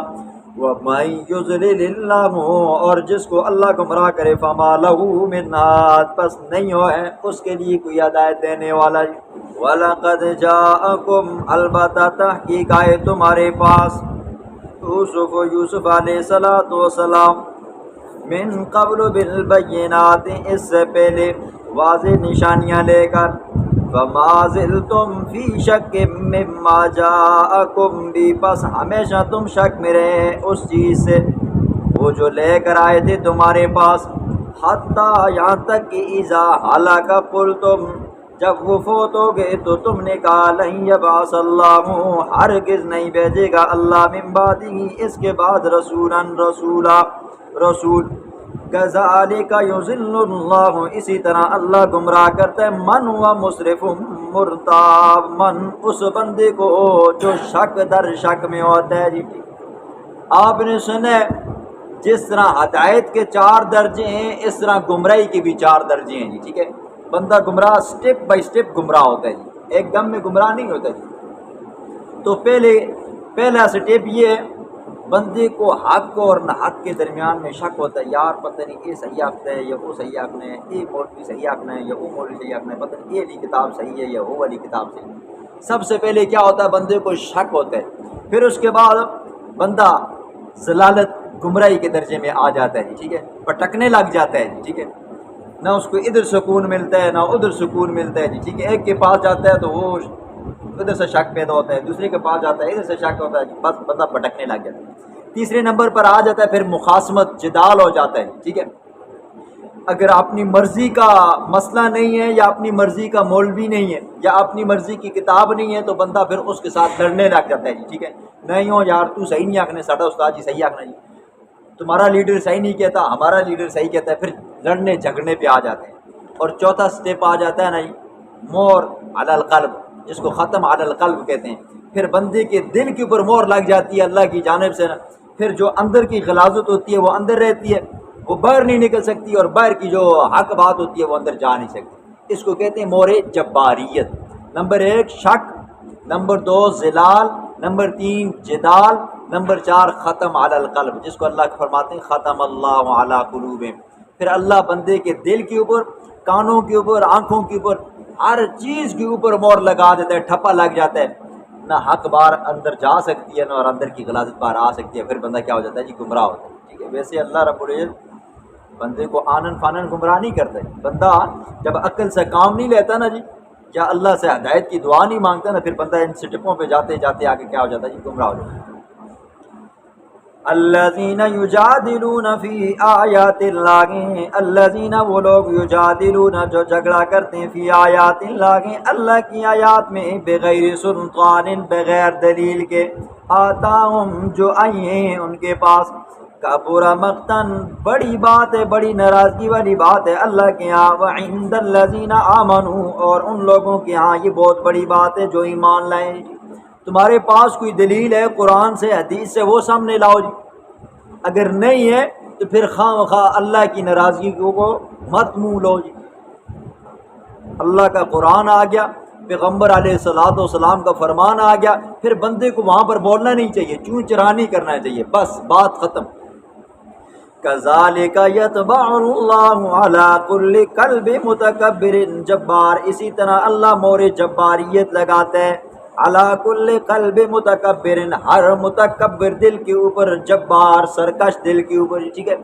وَمَن يُضْلِلِ اللَّهُ، اور جس کو اللہ گمراہ کرے، فَمَا لَهُ مِنْ هَادٍ، پس نہیں ہو ہے اس کے لیے کوئی ہدایت دینے والا. وَلَقَدْ جَاءَكُمْ، البتہ تحقیق آئے تمہارے پاس، یوسف علیہ السلام، من قبل بالبینات، اس سے پہلے واضح نشانیاں لے کر، فما زلتم فی شک مما جاءکم بی، پس ہمیشہ تم شک میں رہے اس چیز سے وہ جو لے کر آئے تھے تمہارے پاس، حتیٰ یہاں تک کہ اذا ہلاک قلتم، جب وہ فوت ہو گئے تو تم نے کہا، لن یبعث اللہ، ہرگز نہیں بھیجے گا اللہ، من بعدہ، اس کے بعد، رسول. کذالک یضل اللہ، اسی طرح اللہ گمراہ کرتا ہے، من ہوا مسرف مرتاب، من، اس بندے کو جو شک در شک میں ہوتا ہے. جی آپ نے سنا جس طرح ہدایت کے 4 درجے ہیں اس طرح گمراہی کے بھی 4 درجے ہیں جی. ٹھیک ہے. بندہ گمراہ سٹیپ بائی سٹیپ گمراہ ہوتا ہے جی، ایک دم میں گمراہ نہیں ہوتا جی. تو پہلا سٹیپ یہ ہے، بندے کو حق اور نہ حق کے درمیان میں شک ہوتا ہے، یار پتہ نہیں یہ صحیح آختا ہے یا وہ صحیح آخنا ہے، یہ مولوی صحیح آخنا ہے یا وہ مولوی صحیح آخنا ہے، پتہ نہیں یہ والی کتاب صحیح ہے یا وہ والی کتاب صحیح ہے. سب سے پہلے کیا ہوتا ہے، بندے کو شک ہوتا ہے. پھر اس کے بعد بندہ ضلالت، گمراہی کے درجے میں آ جاتا ہے جی. ٹھیک ہے. پٹکنے لگ جاتا ہے جی. ٹھیک ہے. نہ اس کو ادھر سکون ملتا ہے نہ ادھر سکون ملتا ہے جی. ٹھیک ہے. ایک کے پاس جاتا ہے تو وہ ادھر سے شک پیدا ہوتا ہے، دوسرے کے پاس جاتا ہے ادھر سے شک ہوتا ہے، بس بندہ بھٹکنے لگ جاتا ہے۔ تیسرے نمبر پر آ جاتا ہے پھر مخاصمت، جدال ہو جاتا ہے، ٹھیک ہے۔ اگر اپنی مرضی کا مسئلہ نہیں ہے یا اپنی مرضی کا مولوی نہیں ہے یا اپنی مرضی کی کتاب نہیں ہے تو بندہ پھر اس کے ساتھ لڑنے لگ جاتا ہے جی، ٹھیک ہے۔ نہیں ہو یار تو صحیح نہیں آکھنے، ساڈا استاد جی صحیح آکھنا جی، تمہارا لیڈر صحیح نہیں کہتا، ہمارا لیڈر صحیح کہتا ہے، پھر لڑنے جھگڑنے پہ آ جاتے ہیں۔ اور چوتھا سٹیپ آ جاتا ہے نا جی، مور علی القلب، جس کو ختم علی القلب کہتے ہیں۔ پھر بندے کے دل کے اوپر مور لگ جاتی ہے اللہ کی جانب سے نا، پھر جو اندر کی غلاظت ہوتی ہے وہ اندر رہتی ہے، وہ باہر نہیں نکل سکتی، اور باہر کی جو حق بات ہوتی ہے وہ اندر جا نہیں سکتی۔ اس کو کہتے ہیں مور جباریت۔ نمبر 1 شک، نمبر 2 زلال، نمبر 3 جدال، نمبر 4 ختم علی القلب، جس کو اللہ فرماتے ہیں ختم اللہ علی قلوبہم۔ پھر اللہ بندے کے دل کے اوپر، کانوں کے اوپر، آنکھوں کے اوپر، ہر چیز کے اوپر مور لگا دیتا ہے، ٹھپا لگ جاتا ہے، نہ حق بار اندر جا سکتی ہے نہ اور اندر کی غلاظت باہر آ سکتی ہے۔ پھر بندہ کیا ہو جاتا ہے جی، گمراہ ہوتا ہے، ٹھیک ہے۔ ویسے اللہ رب العزت بندے کو آنن فانن گمراہ نہیں کرتا ہے۔ بندہ جب عقل سے کام نہیں لیتا نا جی، یا اللہ سے ہدایت کی دعا نہیں مانگتا نا، پھر بندہ ان سٹپوں پہ جاتے جاتے آگے کیا ہو جاتا ہے جی، گمراہ ہو جاتا ہے۔ الذین یجادلون فی آیات اللہ، الذین وہ لوگ یجادلون جو جھگڑا کرتے ہیں، فی آیات اللہ اللہ کی آیات میں، بغیر سلطان بغیر دلیل کے، آتاہم جو آئی ہیں ان کے پاس، کبر مقتن بڑی بات ہے، بڑی ناراضگی والی بات ہے اللہ کے ہاں، وعند الذین آمنوا اور ان لوگوں کے ہاں یہ بہت بڑی بات ہے جو ایمان لائے۔ تمہارے پاس کوئی دلیل ہے قرآن سے حدیث سے، وہ سامنے لاؤ جی، اگر نہیں ہے تو پھر خواہ مخواہ اللہ کی ناراضگی کو مت منہ لو جی۔ اللہ کا قرآن آ گیا، پیغمبر علیہ الصلوۃ والسلام کا فرمان آ گیا، پھر بندے کو وہاں پر بولنا نہیں چاہیے، چوں چرا نہیں کرنا چاہیے، بس بات ختم۔ کذالک یطبع اللہ علی کل قلب متکبر جبار، اسی طرح اللہ مور جباریت لگاتا ہے علی کل قلب متکبر، ہر متکبر دل کے اوپر، جبار سرکش دل کے اوپر، ٹھیک ہے۔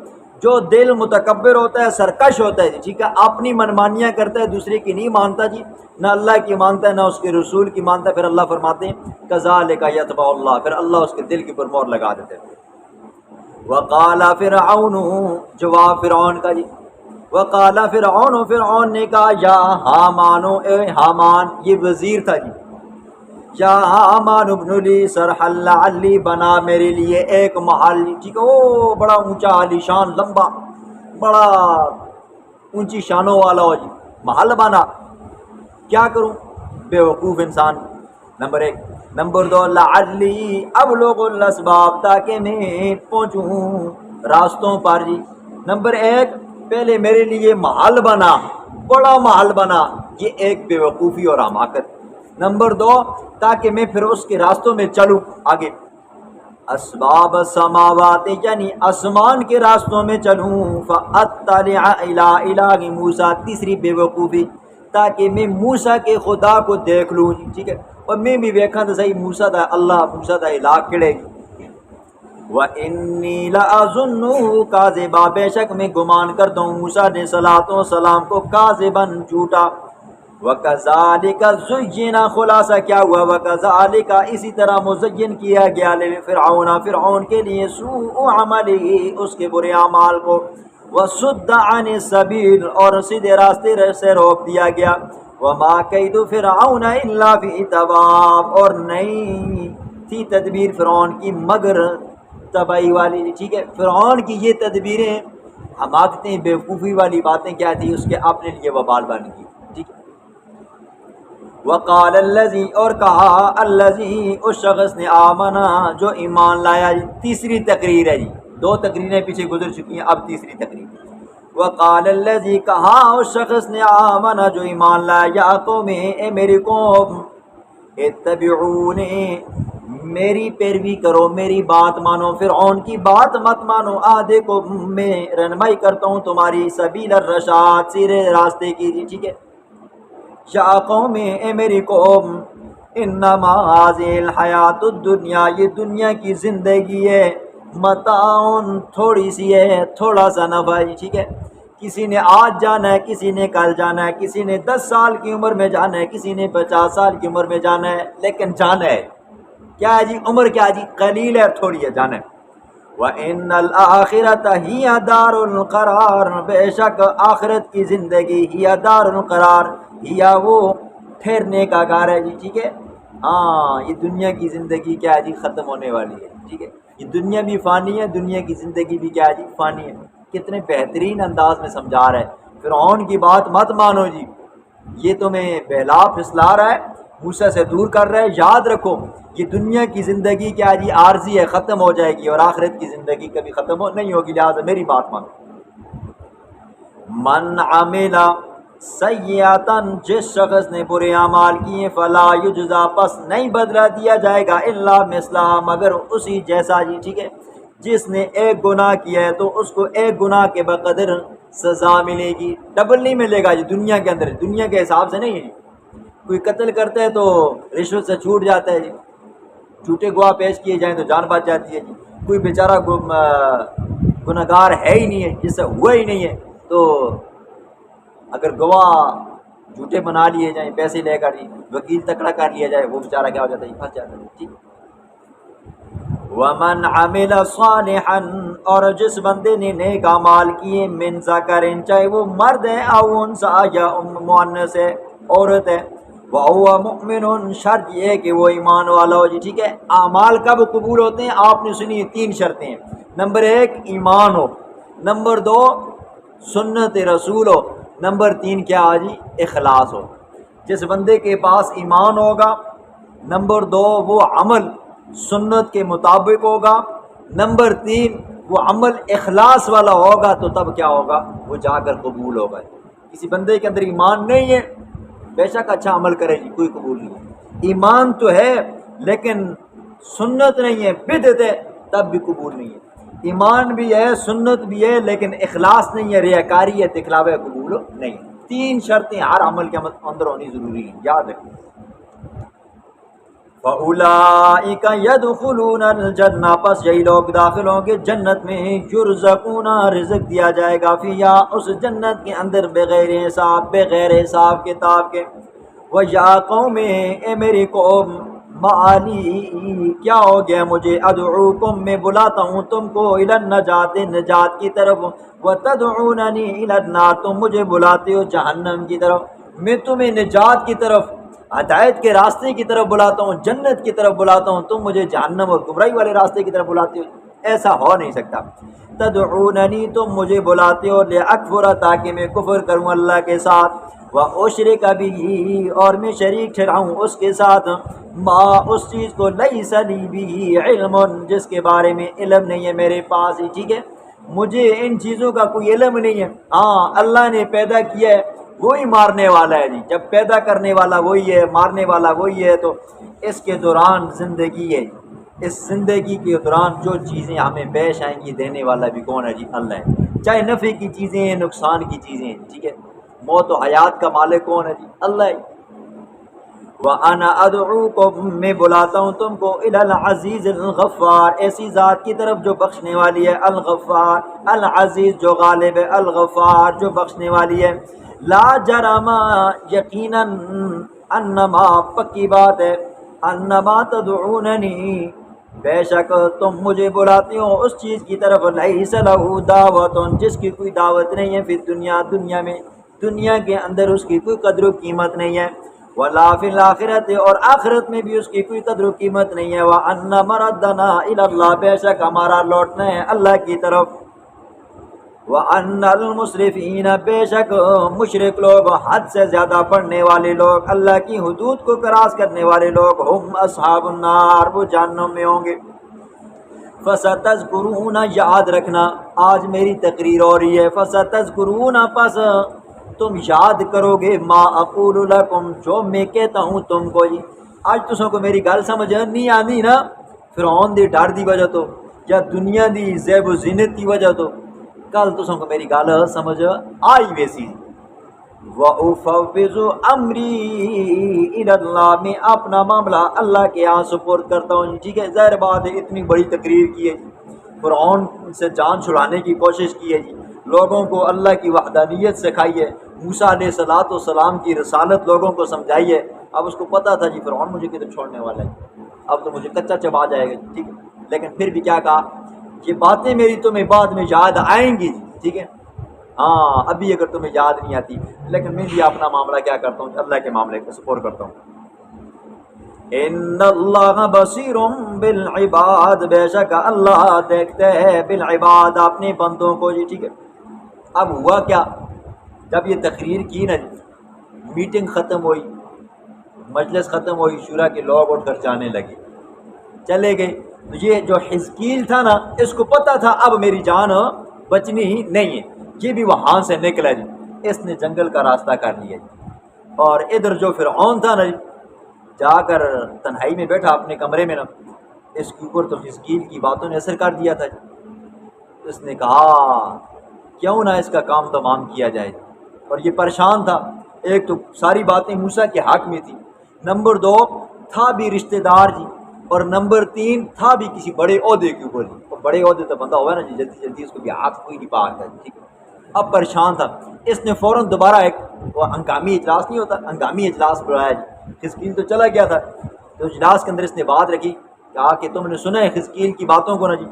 جو دل متکبر ہوتا ہے، سرکش ہوتا ہے جی، ٹھیک ہے، اپنی منمانیاں کرتا ہے، دوسرے کی نہیں مانتا جی، نہ اللہ کی مانتا ہے نہ اس کے رسول کی مانتا ہے، پھر اللہ فرماتے ہیں کذالک یطبع اللہ، پھر اللہ اس کے دل کے اوپر مور لگا دیتے ہیں۔ وقال فرعون، جواب فرعون کا جی، وقال فرعون، فرعون نے کہا یا حامانو، اے حامان، یہ وزیر تھا جی، یا حامان ابن لی صرحا لعلی، بنا میرے لیے ایک محل، ٹھیک ہے، وہ بڑا اونچا عالی شان، لمبا، بڑا اونچی شانوں والا ہو جی، محل بنا، کیا کروں، بے وقوف انسان، نمبر 1۔ نمبر 2 لعلی ابلغ الاسباب، تاکہ میں پہنچوں راستوں پر جی۔ نمبر 1 پہلے میرے لیے محل بنا، بڑا محل بنا، یہ ایک بے وقوفی اور حماقت۔ نمبر 2 تاکہ میں پھر اس کے راستوں میں چلوں آگے، اسباب السماوات یعنی آسمان کے راستوں میں چلوں، فاطلع الی الہ موسیٰ، تیسری بے وقوفی، تاکہ میں موسیٰ کے خدا کو دیکھ لوں، ٹھیک ہے، اور میں بھی دیکھا تو صحیح موسیٰ دا اللہ، موسیٰ دا الہ کڑے گی۔ وَإِنِّي لَأَظُنُّهُ كَاذِبًا، بے شک میں گمان کرتا ہوں موسیٰ علیہ السلام کو کاذباً، جھوٹا۔ وَكَذَلِكَ زُيِّنَ، خلاصہ کیا ہوا، وَكَذَلِكَ اسی طرح مزین کیا گیا لِفِرْعَوْنَ، فرعون کے لیے، سوء عملہ، اس کے برے اعمال کو، وَصُدَّ عَنِ السَّبِيلِ، اور سیدھے راستے سے روک دیا گیا، وَمَا كَيْدُ فِرْعَوْنَ إِلَّا فِي تَبَابٍ، اور نہیں تھی تدبیر فرعون کی مگر تباہی والی، ٹھیک ہے۔ فرعون کی یہ تدبیریں، حماقتیں، بیوقوفی والی باتیں کیا تھی، اس کے اپنے لیے وبال بن گئی، ٹھیک ہے۔ وقال الذی، اور کہا الذی، اس شخص نے، آمنا، جو ایمان لایا، تیسری تقریر ہے جی، 2 تقریریں پیچھے گزر چکی ہیں، اب تیسری تقریر۔ وقال الذی، کہا اس شخص نے، آمنا، جو ایمان لایا، یا قوم، اے میری قوم، اتبعونی، میری پیروی کرو، میری بات مانو، فرعون کی بات مت مانو، دیکھو میں رہنمائی کرتا ہوں تمہاری، سبیل الرشاد، سیرے راستے کی، ٹھیک ہے۔ یا قوم، اے میری قوم، انما هذه الحیات الدنیا، یہ دنیا کی زندگی ہے، متاع، تھوڑی سی ہے، تھوڑا سا نفع ہے، ٹھیک ہے، کسی نے آج جانا ہے، کسی نے کل جانا ہے، کسی نے 10 سال کی عمر میں جانا ہے، کسی نے 50 سال کی عمر میں جانا ہے، لیکن جانا ہے۔ کیا ہے جی؟ عمر کیا جی؟ قلیل ہے، تھوڑی ہے، جانا ہے۔ وَإِنَّ الْآخِرَةَ هِيَ دَارُ الْقَرَارِ، بے شک آخرت کی زندگی ہی دار القرار، ہی وہ ٹھہرنے کا گھر ہے جی، ٹھیک ہے۔ ہاں، یہ دنیا کی زندگی کیا ہے جی؟ ختم ہونے والی ہے، ٹھیک ہے۔ یہ دنیا بھی فانی ہے، دنیا کی زندگی بھی کیا ہے جی؟ فانی ہے۔ کتنے بہترین انداز میں سمجھا رہا ہے۔ فرعون کی بات مت مانو جی، یہ تمہیں بہلا پھسلا رہا ہے، موسیٰ سے دور کر رہا ہے۔ یاد رکھو، یہ دنیا کی زندگی کیا ہے جی؟ عارضی ہے، ختم ہو جائے گی، اور آخرت کی زندگی کبھی ختم نہیں ہوگی، لہٰذا میری بات مانو۔ من عمل سیئاتن، جس شخص نے برے اعمال کیے، فلا یجزا، پس نہیں بدلہ دیا جائے گا، الا مثلہا، مگر اسی جیسا جی، ٹھیک ہے۔ جس نے ایک گناہ کیا ہے تو اس کو ایک گناہ کے بقدر سزا ملے گی، ڈبل نہیں ملے گا جی دنیا کے اندر، دنیا کے حساب سے نہیں ہے جی۔ کوئی قتل کرتا ہے تو رشوت سے چھوٹ جاتا ہے جی، جھوٹے گواہ پیش کیے جائیں تو جان بچ جاتی ہے جی۔ کوئی بیچارہ گناہگار ہے ہی نہیں ہے، جس سے ہوا ہی نہیں ہے، تو اگر گواہ جھوٹے بنا لیے جائیں، پیسے لے کر جی، وکیل تکڑا کر لیا جائے، وہ بیچارہ کیا ہو جاتا ہے جی؟ پھنس جاتا ہے، ٹھیک ہے۔ وَمَنْ عَمِلَ صَالِحًا، اور جس بندے نے نیک اعمال کیے، من ذکر، چاہے وہ مرد ہے، او انثیٰ، یا مؤنث ہے، عورت ہے، وَهُوَ مُؤْمِنٌ، شرط یہ ہے کہ وہ ایمان والا ہو جی، ٹھیک ہے۔ اعمال کب قبول ہوتے ہیں؟ آپ نے سنی 3 شرطیں ہیں۔ نمبر 1 ایمان ہو، نمبر 2 سنت رسول ہو، نمبر 3 کیا جی؟ اخلاص ہو۔ جس بندے کے پاس ایمان ہوگا، نمبر 2 وہ عمل سنت کے مطابق ہوگا، نمبر 3 وہ عمل اخلاص والا ہوگا، تو تب کیا ہوگا؟ وہ جا کر قبول ہوگا۔ کسی بندے کے اندر ایمان نہیں ہے، بے شک اچھا عمل کرے گی، کوئی قبول نہیں ہے۔ ایمان تو ہے لیکن سنت نہیں ہے، بدعت ہے، تب بھی قبول نہیں ہے۔ ایمان بھی ہے، سنت بھی ہے، لیکن اخلاص نہیں ہے، ریاکاری ہے، دکھلاوے، قبول نہیں ہے۔ 3 شرطیں ہر عمل کے اندر ہونی ضروری ہیں، یاد رکھیں۔ فَأُولَٰئِكَ يَدْخُلُونَ الْجَنَّةَ، پس یہی لوگ داخل ہوں گے جنت میں، یرزقون، رزق دیا جائے گا، فیہا، اس جنت کے اندر، بغیر حساب، بغیر حساب کتاب کے۔ وَيَا قَوْمِ، اے میری قوم، مَعَلِي، کیا ہو گیا مجھے، ادعوکم، میں بلاتا ہوں تم کو، الی النجات، نجات کی طرف، وتدعوننی الی النار، تم مجھے بلاتے ہو جہنم کی طرف۔ میں تمہیں نجات کی طرف، ہدایت کے راستے کی طرف بلاتا ہوں، جنت کی طرف بلاتا ہوں، تم مجھے جہنم اور گمراہی والے راستے کی طرف بلاتے ہو، ایسا ہو نہیں سکتا۔ تدعوننی، تم مجھے بلاتے ہو، لأکفر، تاکہ میں کفر کروں اللہ کے ساتھ، واشرک بہ، اور میں شریک ٹھہراؤں اس کے ساتھ، ما، اس چیز کو، لیس لی بہ علم، جس کے بارے میں علم نہیں ہے میرے پاس، ٹھیک ہے۔ مجھے ان چیزوں کا کوئی علم نہیں ہے۔ ہاں، اللہ نے پیدا کیا ہے، وہی مارنے والا ہے جی، جب پیدا کرنے والا وہی ہے، مارنے والا وہی ہے، تو اس کے دوران زندگی ہے، اس زندگی کے دوران جو چیزیں ہمیں پیش آئیں گی، دینے والا بھی کون ہے جی؟ اللہ ہے۔ چاہے نفع کی چیزیں ہیں، نقصان کی چیزیں ہیں، ٹھیک ہے۔ موت و حیات کا مالک کون ہے جی؟ اللہ ہے۔ وَأَنَا أَدْعُوكُمْ، میں بلاتا ہوں تم کو، إِلَى الْعَزِيزِ الْغَفَّارِ، ایسی ذات کی طرف جو بخشنے والی ہے، الغفار، العزیز جو غالب ہے، الغفار جو بخشنے والی ہے۔ لا جرم، یقیناً، انما، پکی بات ہے، انما تدعوننی، بے شک تم مجھے بلاتے ہو اس چیز کی طرف، لیس لہ دعوت، جس کی کوئی دعوت نہیں ہے، فی الدنیا، دنیا میں، دنیا کے اندر اس کی کوئی قدر و قیمت نہیں ہے، ولا فی الآخرت، اور آخرت میں بھی اس کی کوئی قدر و قیمت نہیں ہے، وَأَنَّ مَرَدَّنَا إِلَى اللَّهِ، بے شک ہمارا لوٹنا ہے اللہ کی طرف، وَأَنَّ الْمُسْرِفِينَ، بے شک مشرک لوگ، حد سے زیادہ بڑھنے والے لوگ، اللہ کی حدود کو کراس کرنے والے لوگ، ہم اصحاب النار، وہ جہنم میں ہوں گے۔ فَسَتَذْكُرُونَ، یاد رکھنا، آج میری تقریر ہو رہی ہے، فَسَتَذْكُرُونَ، پس تم یاد کرو گے، ما اقول لکم، جو میں کہتا ہوں تم کو جی۔ آج تسوں کو میری گل سمجھ نہیں آنی نا، فرعون دی ڈر دی وجہ تو، یا دنیا دی زیب و زینت کی وجہ تو، کل تسوں کو میری گل سمجھ آئی ویسی۔ وَأُفَوِّضُ أَمْرِي إِلَى اللَّهِ، میں اپنا معاملہ اللہ کے یہاں سپرد کرتا ہوں، ٹھیک ہے۔ ظاہر بات ہے، اتنی بڑی تقریر کی ہے جی، فرعون سے جان چھڑانے کی کوشش کی ہے جی، لوگوں کو اللہ کی وحدانیت سکھائیے، موسیٰ علیہ السلام کی رسالت لوگوں کو سمجھائیے۔ اب اس کو پتہ تھا جی فرعون مجھے کدھر چھوڑنے والا ہے، اب تو مجھے کچا چبا جائے گا، ٹھیک ہے، لیکن پھر بھی کیا کہا، یہ باتیں میری تمہیں بعد میں یاد آئیں گی، ٹھیک ہے، ہاں ابھی اگر تمہیں یاد نہیں آتی، لیکن میں بھی اپنا معاملہ کیا کرتا ہوں، اللہ کے معاملے کو سپورٹ کرتا ہوں۔ ان اللہ بصیر بالعباد، بے شک اللہ دیکھتے ہیں بالعباد اپنے بندوں کو جی، ٹھیک ہے۔ اب ہوا کیا، جب یہ تقریر کی نا، میٹنگ ختم ہوئی، مجلس ختم ہوئی، شورا کے لوگ اٹھ کر جانے لگے، چلے گئے۔ تو یہ جو حزقیل تھا نا، اس کو پتہ تھا اب میری جان بچنی ہی نہیں ہے، یہ بھی وہاں سے نکلا جی، اس نے جنگل کا راستہ کر لیا جی۔ اور ادھر جو فرعون تھا نا جی، جا کر تنہائی میں بیٹھا اپنے کمرے میں نا، اس کے اوپر تو حزقیل کی باتوں نے اثر کر دیا تھا جی۔ اس نے کہا کیوں نہ اس کا کام تمام کیا جائے، اور یہ پریشان تھا، ایک تو ساری باتیں موسیٰ کے حق میں تھی، نمبر 2 تھا بھی رشتہ دار جی، اور نمبر 3 تھا بھی کسی بڑے عہدے کے اوپر جی، اور بڑے عہدے تو بندہ ہوا نا جی، جلدی جلدی اس کو بھی ہاتھ کوئی نہیں پاتا جی، ٹھیک ہے۔ اب پریشان تھا، اس نے فوراً دوبارہ ایک وہ ہنگامی اجلاس نہیں ہوتا، ہنگامی اجلاس بلایا جی۔ حزقیل تو چلا گیا تھا، تو اجلاس کے اندر اس نے بات رکھی، کہا کہ تم نے سنا ہے حزقیل کی باتوں کو نا جی،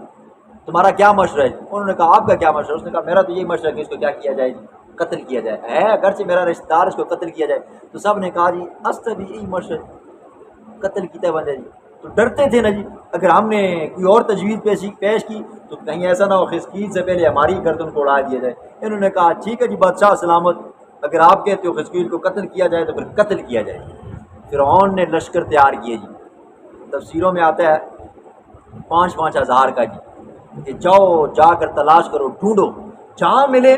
تمہارا کیا مشورہ ہے جی؟ انہوں نے کہا آپ کا کیا مشورہ ہے؟ اس نے کہا میرا تو یہی مشورہ ہے کہ اس کو کیا کیا جائے جی، قتل کیا جائے، ہے اگرچہ میرا رشتہ دار، اس کو قتل کیا جائے۔ تو سب نے کہا جی اصل بھی یہی مشورہ ہے، قتل کیا بن جائے جی۔ تو ڈرتے تھے نا جی، اگر ہم نے کوئی اور تجویز پیش کی تو کہیں ایسا نہ ہو حزقیل سے پہلے ہماری گردن کو اڑا دیا جائے۔ انہوں نے کہا ٹھیک ہے جی بادشاہ سلامت، اگر آپ کہتے ہو حزقیل کو قتل کیا جائے تو پھر قتل کیا جائے۔ فرعون نے لشکر تیار کیے جی، تفسیروں میں آتا ہے 5-5 ہزار کا جی، کہ جاؤ جا کر تلاش کرو، ڈھونڈو، جہاں ملے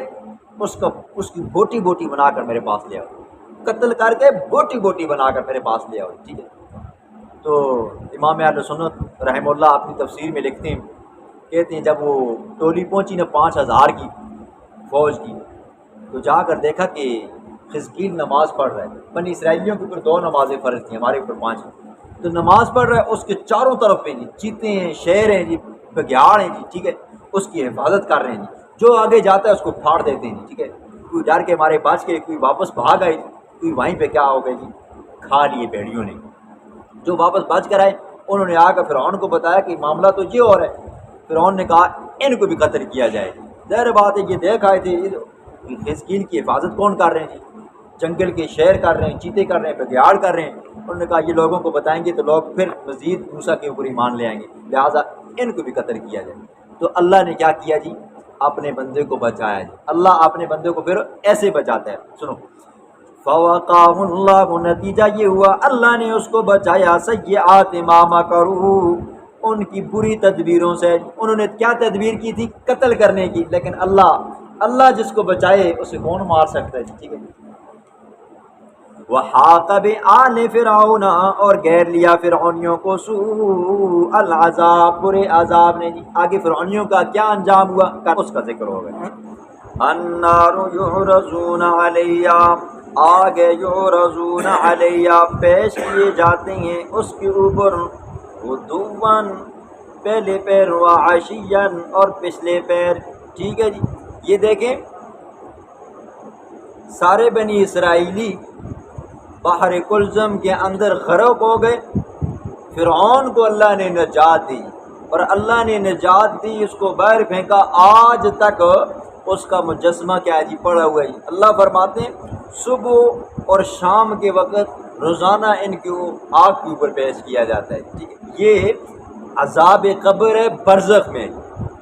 اس کی بوٹی بوٹی بنا کر میرے پاس لے آؤ، قتل کر کے بوٹی بوٹی بنا کر میرے پاس لے آؤ، ٹھیک ہے۔ تو امام اہل سنت رحمہ اللہ اپنی تفسیر میں لکھتے ہیں، کہتے ہیں جب وہ ٹولی پہنچی نا 5,000 کی فوج کی، تو جا کر دیکھا کہ حزقیل نماز پڑھ رہا ہے۔ بنی اسرائیلیوں کے اوپر 2 نمازیں فرض تھیں، ہمارے اوپر 5، تو نماز پڑھ رہا ہے، اس کے چاروں طرف پہ جی چیتے ہیں، شیر ہیں جی، بگیاڑ ہیں جی، ٹھیک ہے، اس کی حفاظت کر رہے ہیں جی، جو آگے جاتا ہے اس کو پھاڑ دیتے ہیں جی، ٹھیک ہے، کوئی ڈر کے مارے بچ کے، کوئی واپس بھاگ آئے، کوئی وہیں پہ کیا ہو گئے جی، کھا لیے بھیڑیوں نے۔ جو واپس بچ کر آئے انہوں نے آ کر فرعون کو بتایا کہ معاملہ تو یہ ہو رہا ہے۔ فرعون نے کہا ان کو بھی قتل کیا جائے۔ ظاہر بات ہے یہ دیکھ آئے تھے حزقیل کی حفاظت کون کر رہے ہیں جی، جنگل کے شیر کر رہے ہیں، چیتے کر رہے ہیں، بگیاڑ کر رہے ہیں۔ انہوں نے کہا یہ لوگوں کو بتائیں گے تو لوگ پھر مزید موسیٰ کے اوپر ایمان لے آئیں گے، لہٰذا ان کو بھی قتل کیا جائے۔ تو اللہ نے کیا کیا جی، اپنے بندے کو بچایا جی، اللہ اپنے بندے کو پھر ایسے بچاتا ہے، سنو، فوقاہ اللہ، نتیجہ یہ ہوا اللہ نے اس کو بچایا، سیئات ما مکروا، ان کی بری تدبیروں سے۔ انہوں نے کیا تدبیر کی تھی؟ قتل کرنے کی، لیکن اللہ جس کو بچائے اسے کون مار سکتا ہے، ٹھیک ہے۔ وحاق بآل فرعون، اور گھیر لیا فرعونیوں کو سوء العذاب، برے عذاب نے جی۔ آگے فرعونیوں کا کیا انجام ہوا اس کا ذکر ہوگا۔ النار یعرضون علیہ، آگے یعرضون علیہ، پیش کیے جاتے ہیں اس کے اوپر، غدواً پہلے پیر، وعشیاً اور پچھلے پیر، ٹھیک ہے جی۔ یہ دیکھیں سارے بنی اسرائیلی بحر کلزم کے اندر غرق ہو گئے، فرعون کو اللہ نے نجات دی، اور اللہ نے نجات دی، اس کو باہر پھینکا، آج تک اس کا مجسمہ کیا جی پڑا ہوا ہے۔ اللہ فرماتے ہیں صبح اور شام کے وقت روزانہ ان کو آگ کے اوپر پیش کیا جاتا ہے، ٹھیک ہے۔ یہ عذاب قبر ہے برزخ میں،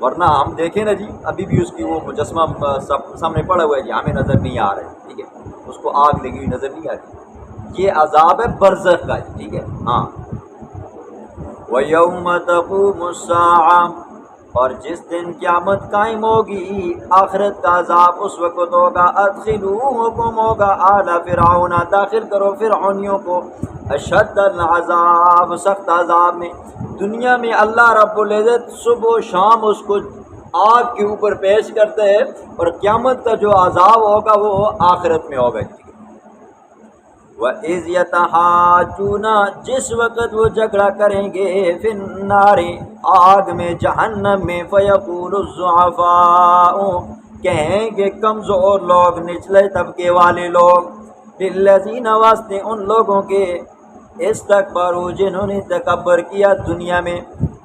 ورنہ ہم دیکھیں نا جی ابھی بھی اس کی وہ مجسمہ سامنے پڑا ہوا ہے جی، ہمیں نظر نہیں آ رہا ہے، ٹھیک ہے، اس کو آگ لگی ہوئی نظر نہیں آتی۔ یہ عذاب ہے برزخ کا، ٹھیک ہے، ہاں۔ وَيَوْمَ تَقُومُ السَّاعَةُ، اور جس دن قیامت قائم ہوگی، آخرت کا عذاب اس وقت ہوگا، ادخلوا، حکم ہوگا، آل فرعون، داخل کرو فرعونیوں کو، اشد العذاب، سخت عذاب میں۔ دنیا میں اللہ رب العزت صبح و شام اس کو آگ کے اوپر پیش کرتے ہیں، اور قیامت کا جو عذاب ہوگا وہ آخرت میں ہوگا۔ وَإِذْ يَتَحَاجُّونَ، جس وقت وہ جھگڑا کریں گے، فِي النَّارِ، آگ میں، جہنم میں، فَيَقُولُ الضُّعَفَاءُ، کہیں گے کمزور لوگ، نچلے طبقے والے لوگ، للذین واسطے ان لوگوں کے استکبروا جنہوں نے تکبر کیا دنیا میں،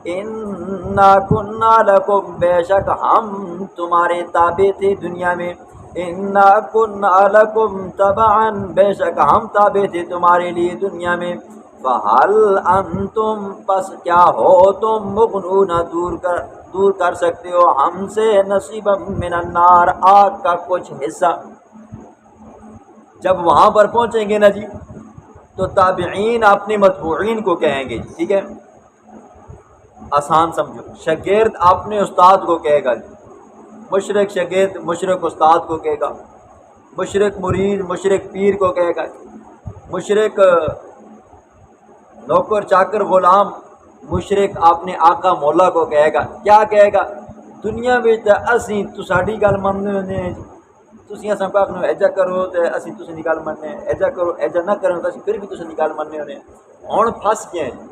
انا کنا لکم بے شک ہم تمہارے تابع تھے دنیا میں، انا کنا لکم تبعا بے شک ہم تابع تھے تمہارے لیے دنیا میں، فہل انتم پس کیا ہو تم مغنون دور کر سکتے ہو ہم سے نصیبا من النار آگ کا کچھ حصہ۔ جب وہاں پر پہنچیں گے نا جی تو تابعین اپنے متبوعین کو کہیں گے، ٹھیک ہے، آسان سمجھو، شاگرد اپنے استاد کو کہے گا، مشرک شاگرد مشرک استاد کو کہے گا، مشرک مرید مشرک پیر کو کہے گا، مشرک نوکر چاکر غلام مشرک اپنے آقا مولا کو کہے گا، کیا کہے گا، دنیا میں تو اسی تساڈی گل مننے ہونے ہیں، تسی اساں کو آخنے ایجا کرو تو اسی تسی دی گل مننے، ایجا کرو ایجا نہ کرو تو اسی پھر بھی تسی دی گل مننے ہونے، ہن پھس گئے ہیں۔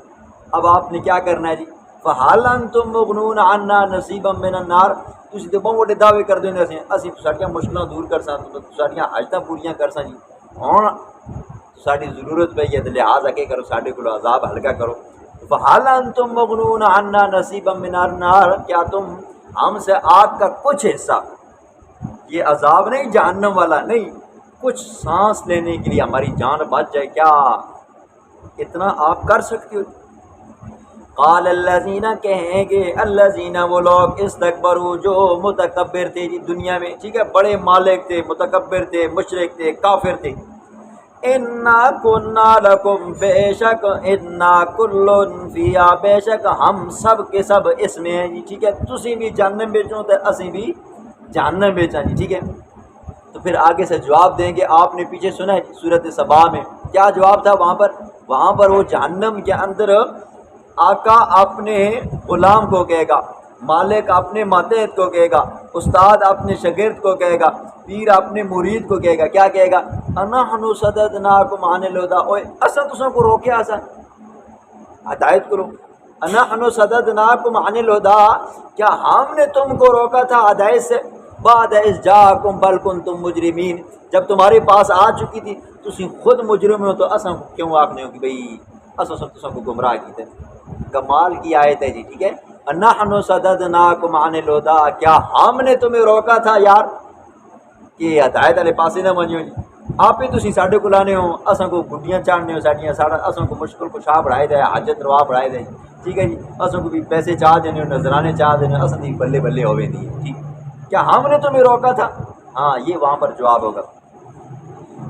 اب آپ نے کیا کرنا ہے جی، فَحَلْ أَنْتُمْ مُغْنُونَ عَنَّا نَصِيبًا مِّنَ النَّارِ، تسی تے بہت بڑے دعوے کر دیندے اسی تساڈیاں مشکلاں دور کرساں، تساڈیاں حاجتاں پوریاں کرساں جی، ہن ساری ضرورت پئی ہے تے لہٰذا کہ کرو ساڈے کولوں عذاب ہلکا کرو۔ فَحَلْ أَنْتُمْ مُغْنُونَ عَنَّا نَصِيبًا مِّنَ النَّارِ، کیا تم ہم سے آگ کا کچھ حصہ، یہ عذاب نہیں جہنم والا نہیں، کچھ سانس لینے کے لیے ہماری جان بچ جائے، کیا اتنا آپ کر سکتے ہو؟ قال الذین کہیں گے، الذین وہ لوگ استکبروا جو متکبر تھے جی دنیا میں، ٹھیک ہے، بڑے مالک تھے، متکبر تھے، مشرک تھے، کافر تھے، انا کنا لکم بے شک انا کل فیہا بے شک ہم سب کے سب اس میں ہیں جی، ٹھیک ہے، تسی بھی جہنم بیچو تو اسی بھی جہنم بیچا جی، ٹھیک ہے۔ تو پھر آگے سے جواب دیں گے، آپ نے پیچھے سنا ہے سورۃ سبا میں کیا جواب تھا، وہاں پر وہ جہنم کے اندر آقا اپنے غلام کو کہے گا، مالک اپنے ماتحت کو کہے گا، استاد اپنے شاگرد کو کہے گا، پیر اپنے مرید کو کہے گا، کیا کہے گا، انحن صددناکم عن الہدی، اوے اساں تساں کو روکیا اساں ہدایت کرو، انحن صددناکم عن الہدی، کیا ہم نے تم کو روکا تھا ہدایت سے، بعد اذ جاءکم بل کنتم مجرمین، جب تمہارے پاس آ چکی تھی تسی خود مجرم ہو تو اساں کیوں آکھنے ہو کہ بھئی اساں سب تساں کو گمراہ کیتے، کمال کی آیت ہے جی، ٹھیک ہے، نحن صددناکم عن الہدی، کیا ہم نے تمہیں روکا تھا یار کہ ہدایت والے پاسے نہ منجو جی، آپ ہی تسی ساڈے کول آنے ہو، اساں کو گڈیاں چاڑنے ہو ساڈیاں، اساں کو مشکل کشا بڑھائے دے، حاجت روا بڑھائے دے، ٹھیک ہے جی، اساں کو بھی پیسے چاہ دینے ہو، نذرانے چاہ دینے ہو، اساں دی بلے بلے ہوے دی، ٹھیک، کیا ہم نے تمہیں روکا تھا؟ ہاں یہ وہاں پر جواب ہوگا،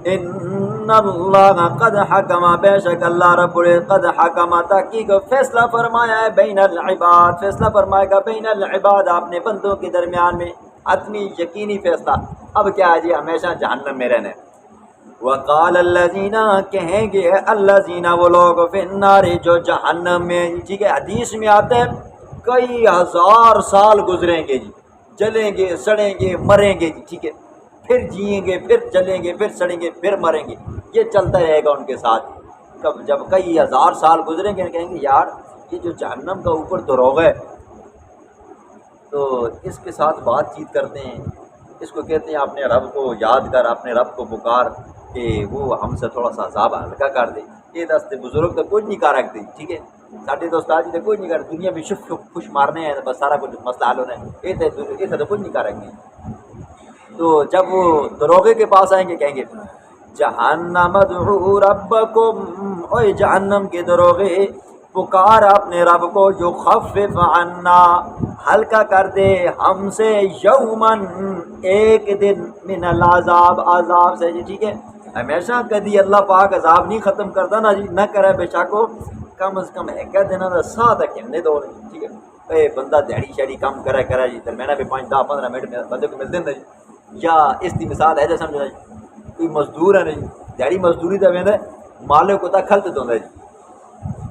ان اللہ قد حکم، بے شک اللہ رب العزت قد حکم تحقیق فیصلہ فرمایا ہے، بین العباد فیصلہ فرمائے گا، بین العباد اپنے بندوں کے درمیان میں، حتمی یقینی فیصلہ، اب کیا ہے جی ہمیشہ جہنم میں رہنے۔ وقال الذین کہیں گے الذین وہ لوگ فی النار جو جہنم میں، ٹھیک ہے، حدیث میں آتا ہے کئی ہزار سال گزریں گے جی، جلیں گے سڑیں گے مریں گے جی، ٹھیک ہے، پھر جئیں گے پھر جلیں گے پھر سڑیں گے پھر مریں گے، یہ چلتا رہے گا ان کے ساتھ، جب کئی ہزار سال گزریں گے کہیں گے یار یہ جو جہنم کا اوپر دروغ ہے تو اس کے ساتھ بات چیت کرتے ہیں، اس کو کہتے ہیں اپنے رب کو یاد کر، اپنے رب کو پکار کہ وہ ہم سے تھوڑا سا عذاب ہلکا کر دے، یہ دستے بزرگ تو کچھ نہیں کر رکھتے، ٹھیک ہے، ساڈے تو استاد جی تو کچھ نہیں کر، دنیا میں شف خوش مارنے ہیں بس سارا کچھ مسئلہ حل ہونا ہے، یہ تو کچھ نہیں کر رکھتے۔ تو جب وہ دروغے کے پاس آئیں گے کہیں گے جہنم ادعو ربکم، اوے جہنم کے دروغے پکار اپنے رب کو، یخفف عنا ہلکا کر دے ہم سے، یومن ایک دن، من العذاب عذاب سے جی، ٹھیک ہے، ہمیشہ کدی اللہ پاک عذاب نہیں ختم کرتا نا جی، نہ کرے بے شک ہو، کم از کم ایک دن کا ساتھ کہنے دو، ٹھیک ہے، اے بندہ دیہڑی شہڑی کام کرے جی، درمیانہ بھی 5-10-15 منٹ بندے کو ملتے ہیں جی، یا اس کی مثال ہے جیسا سمجھنا جی کوئی مزدور ہے نا جی، دیہڑی مزدوری تو وہدا مالک کو تک کھلتے تو جی،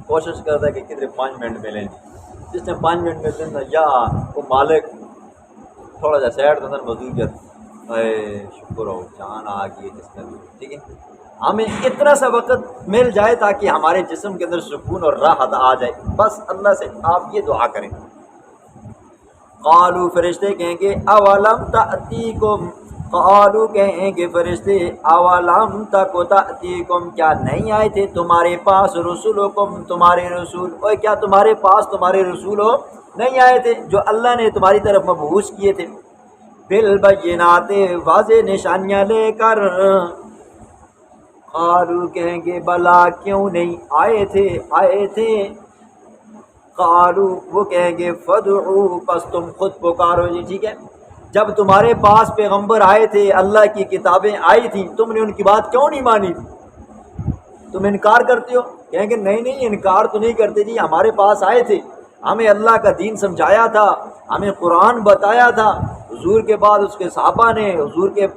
کوشش کرتا ہے کہ کدھر 5 منٹ ملیں جی، جس نے 5 منٹ ملتے ہیں یا وہ مالک تھوڑا سا سیڈ تو اندر مزدور جاتا اے شکر ہو جان آ گئی ہے جس میں بھی، ٹھیک ہے، ہمیں اتنا سا وقت مل جائے تاکہ ہمارے جسم کے اندر سکون اور راحت آ جائے، بس اللہ سے آپ یہ دعا کریں، قالو فرشتے کہیں گے اولم تأتیکم، قالو کہیں گے فرشتے اولم تک تأتیکم، کیا نہیں آئے تھے تمہارے پاس رسولکم، تمہارے رسول، اور کیا تمہارے پاس تمہارے رسول ہو نہیں آئے تھے جو اللہ نے تمہاری طرف مبعوث کیے تھے، بالبینات واضح نشانیاں لے کر۔ قالو کہیں گے بلا کیوں نہیں آئے تھے، آئے تھے۔ قالو وہ کہیں گے فدعو، پس تم خود پکارو جی، ٹھیک ہے، جب تمہارے پاس پیغمبر آئے تھے، اللہ کی کتابیں آئی تھیں، تم نے ان کی بات کیوں نہیں مانی تھی؟ تم انکار کرتے ہو؟ کہیں گے نہیں نہیں انکار تو نہیں کرتے جی، ہمارے پاس آئے تھے، ہمیں اللہ کا دین سمجھایا تھا، ہمیں قرآن بتایا تھا، حضور کے بعد اس کے صحابہ نے، حضور کے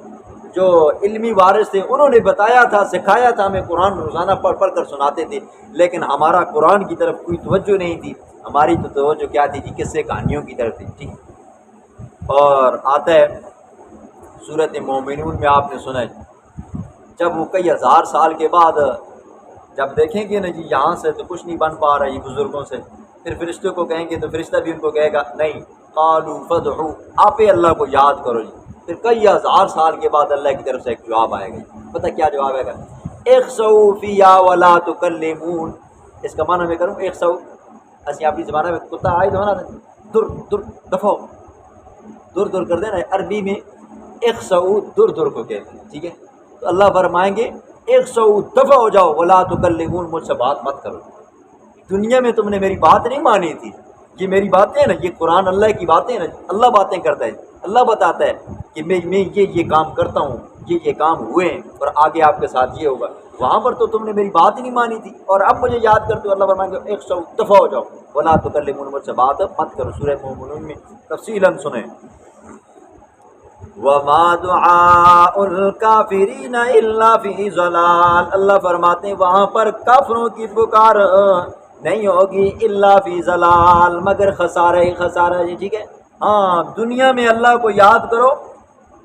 جو علمی وارث تھے انہوں نے بتایا تھا، سکھایا تھا، ہمیں قرآن روزانہ پڑھ پڑھ کر سناتے تھے، لیکن ہمارا قرآن کی طرف کوئی توجہ نہیں تھی، ہماری تو توجہ کیا تھی جی، قصے کہانیوں کی طرف تھی، ٹھیک۔ اور آتا ہے سورۃ مومنون میں، آپ نے سنا ہے جب وہ کئی ہزار سال کے بعد جب دیکھیں گے نا جی یہاں سے تو کچھ نہیں بن پا رہا یہ بزرگوں سے، پھر فرشتوں کو کہیں گے تو فرشتہ بھی ان کو کہے گا نہیں، قالوا فدعوا، آپ اللہ کو یاد کرو جی۔ پھر کئی ہزار سال کے بعد اللہ کی طرف سے ایک جواب آئے گا، پتہ کیا جواب آئے گا؟ اخسؤوا فیہا ولا تکلمون، اس کا معنی میں کروں اخسؤ، اسی اپنی زبانہ میں کتا آئے تو نا در در دفعو، در در کر دینا، عربی میں اخسؤ در در کو کہتے ہیں، ٹھیک ہے، تو اللہ فرمائیں گے اخسؤ دفع ہو جاؤ، ولا تکلمون، مجھ سے بات مت کرو، دنیا میں تم نے میری بات نہیں مانی تھی، یہ میری باتیں ہیں نا، یہ قرآن اللہ کی باتیں ہیں نا، اللہ باتیں کرتا ہے، اللہ بتاتا ہے کہ میں یہ کام کرتا ہوں، یہ کام ہوئے ہیں اور آگے آپ کے ساتھ یہ ہوگا، وہاں پر تو تم نے میری بات ہی نہیں مانی تھی، اور اب مجھے یاد کرتے ہو، اللہ فرمائیں گے 100 دفعہ ہو جاؤ، ولا تکلمون، مجھ سے بات مت کرو۔ سورہ مومنون میں تفصیلاً سنیں۔ وما دعاء الکافرین الا فی ضلال، اللہ فرماتے ہیں وہاں پر کافروں کی پکار نہیں ہوگی الا فی ضلال، مگر خسارہ ہی خسارہ جی، ٹھیک ہے۔ ہاں دنیا میں اللہ کو یاد کرو،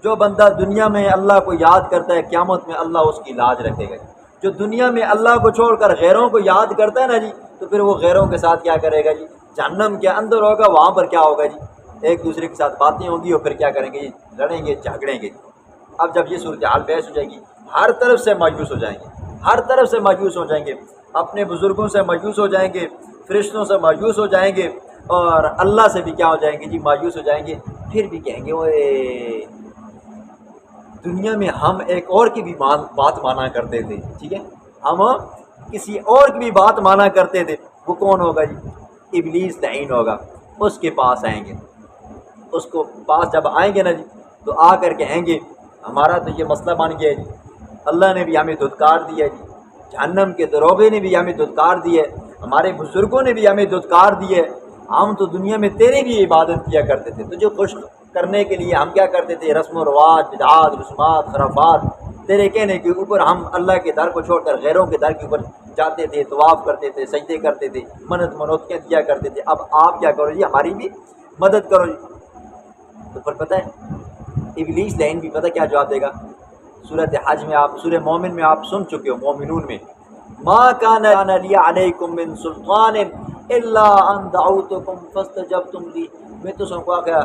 جو بندہ دنیا میں اللہ کو یاد کرتا ہے قیامت میں اللہ اس کی لاج رکھے گا، جو دنیا میں اللہ کو چھوڑ کر غیروں کو یاد کرتا ہے نا جی، تو پھر وہ غیروں کے ساتھ کیا کرے گا جی، جہنم کے اندر ہوگا، وہاں پر کیا ہوگا جی، ایک دوسرے کے ساتھ باتیں ہوں گی اور پھر کیا کریں گے جی، لڑیں گے جھگڑیں گے۔ اب جب یہ صورتحال پیش ہو جائے گی، ہر طرف سے مایوس ہو جائیں گے، ہر طرف سے مایوس ہو جائیں گے، اپنے بزرگوں سے مایوس ہو جائیں گے، فرشتوں سے مایوس ہو جائیں گے، اور اللہ سے بھی کیا ہو جائیں گے جی، مایوس ہو جائیں گے۔ پھر بھی کہیں گے اوے دنیا میں ہم ایک اور کی بھی بات مانا کرتے تھے، ٹھیک ہے، ہم کسی اور کی بھی بات مانا کرتے تھے، وہ کون ہوگا جی؟ ابلیس لعین ہوگا، اس کے پاس آئیں گے، اس کو پاس جب آئیں گے نا جی تو آ کر کہیں گے ہمارا تو یہ مسئلہ بن گیا جی، اللہ نے بھی ہمیں دھتکار دیا جی، جہنم کے دروغے نے بھی ہمیں دھتکار دی ہے، ہمارے بزرگوں نے بھی ہمیں دھتکار دی ہے، ہم تو دنیا میں تیرے بھی عبادت کیا کرتے تھے، تجھے خوش کرنے کے لیے ہم کیا کرتے تھے، رسم و رواج، بدعات، رسومات، خرافات، تیرے کہنے کے اوپر ہم اللہ کے در کو چھوڑ کر غیروں کے در کے اوپر جاتے تھے، طواف کرتے تھے، سجدے کرتے تھے، منت منوتیاں دیا کرتے تھے، اب آپ کیا کرو جی، ہماری بھی مدد کرو جی۔ تو پھر پتہ ہے ابلیس لعین بھی پتہ کیا جواب دے گا؟ سورۃ حج میں آپ، سورہ مومن میں آپ سن چکے ہو، مومنون میں، ما کان لی علیکم من سلطان الا ان دعوتکم فاستجبتم لی، میں تو سن کو آخیا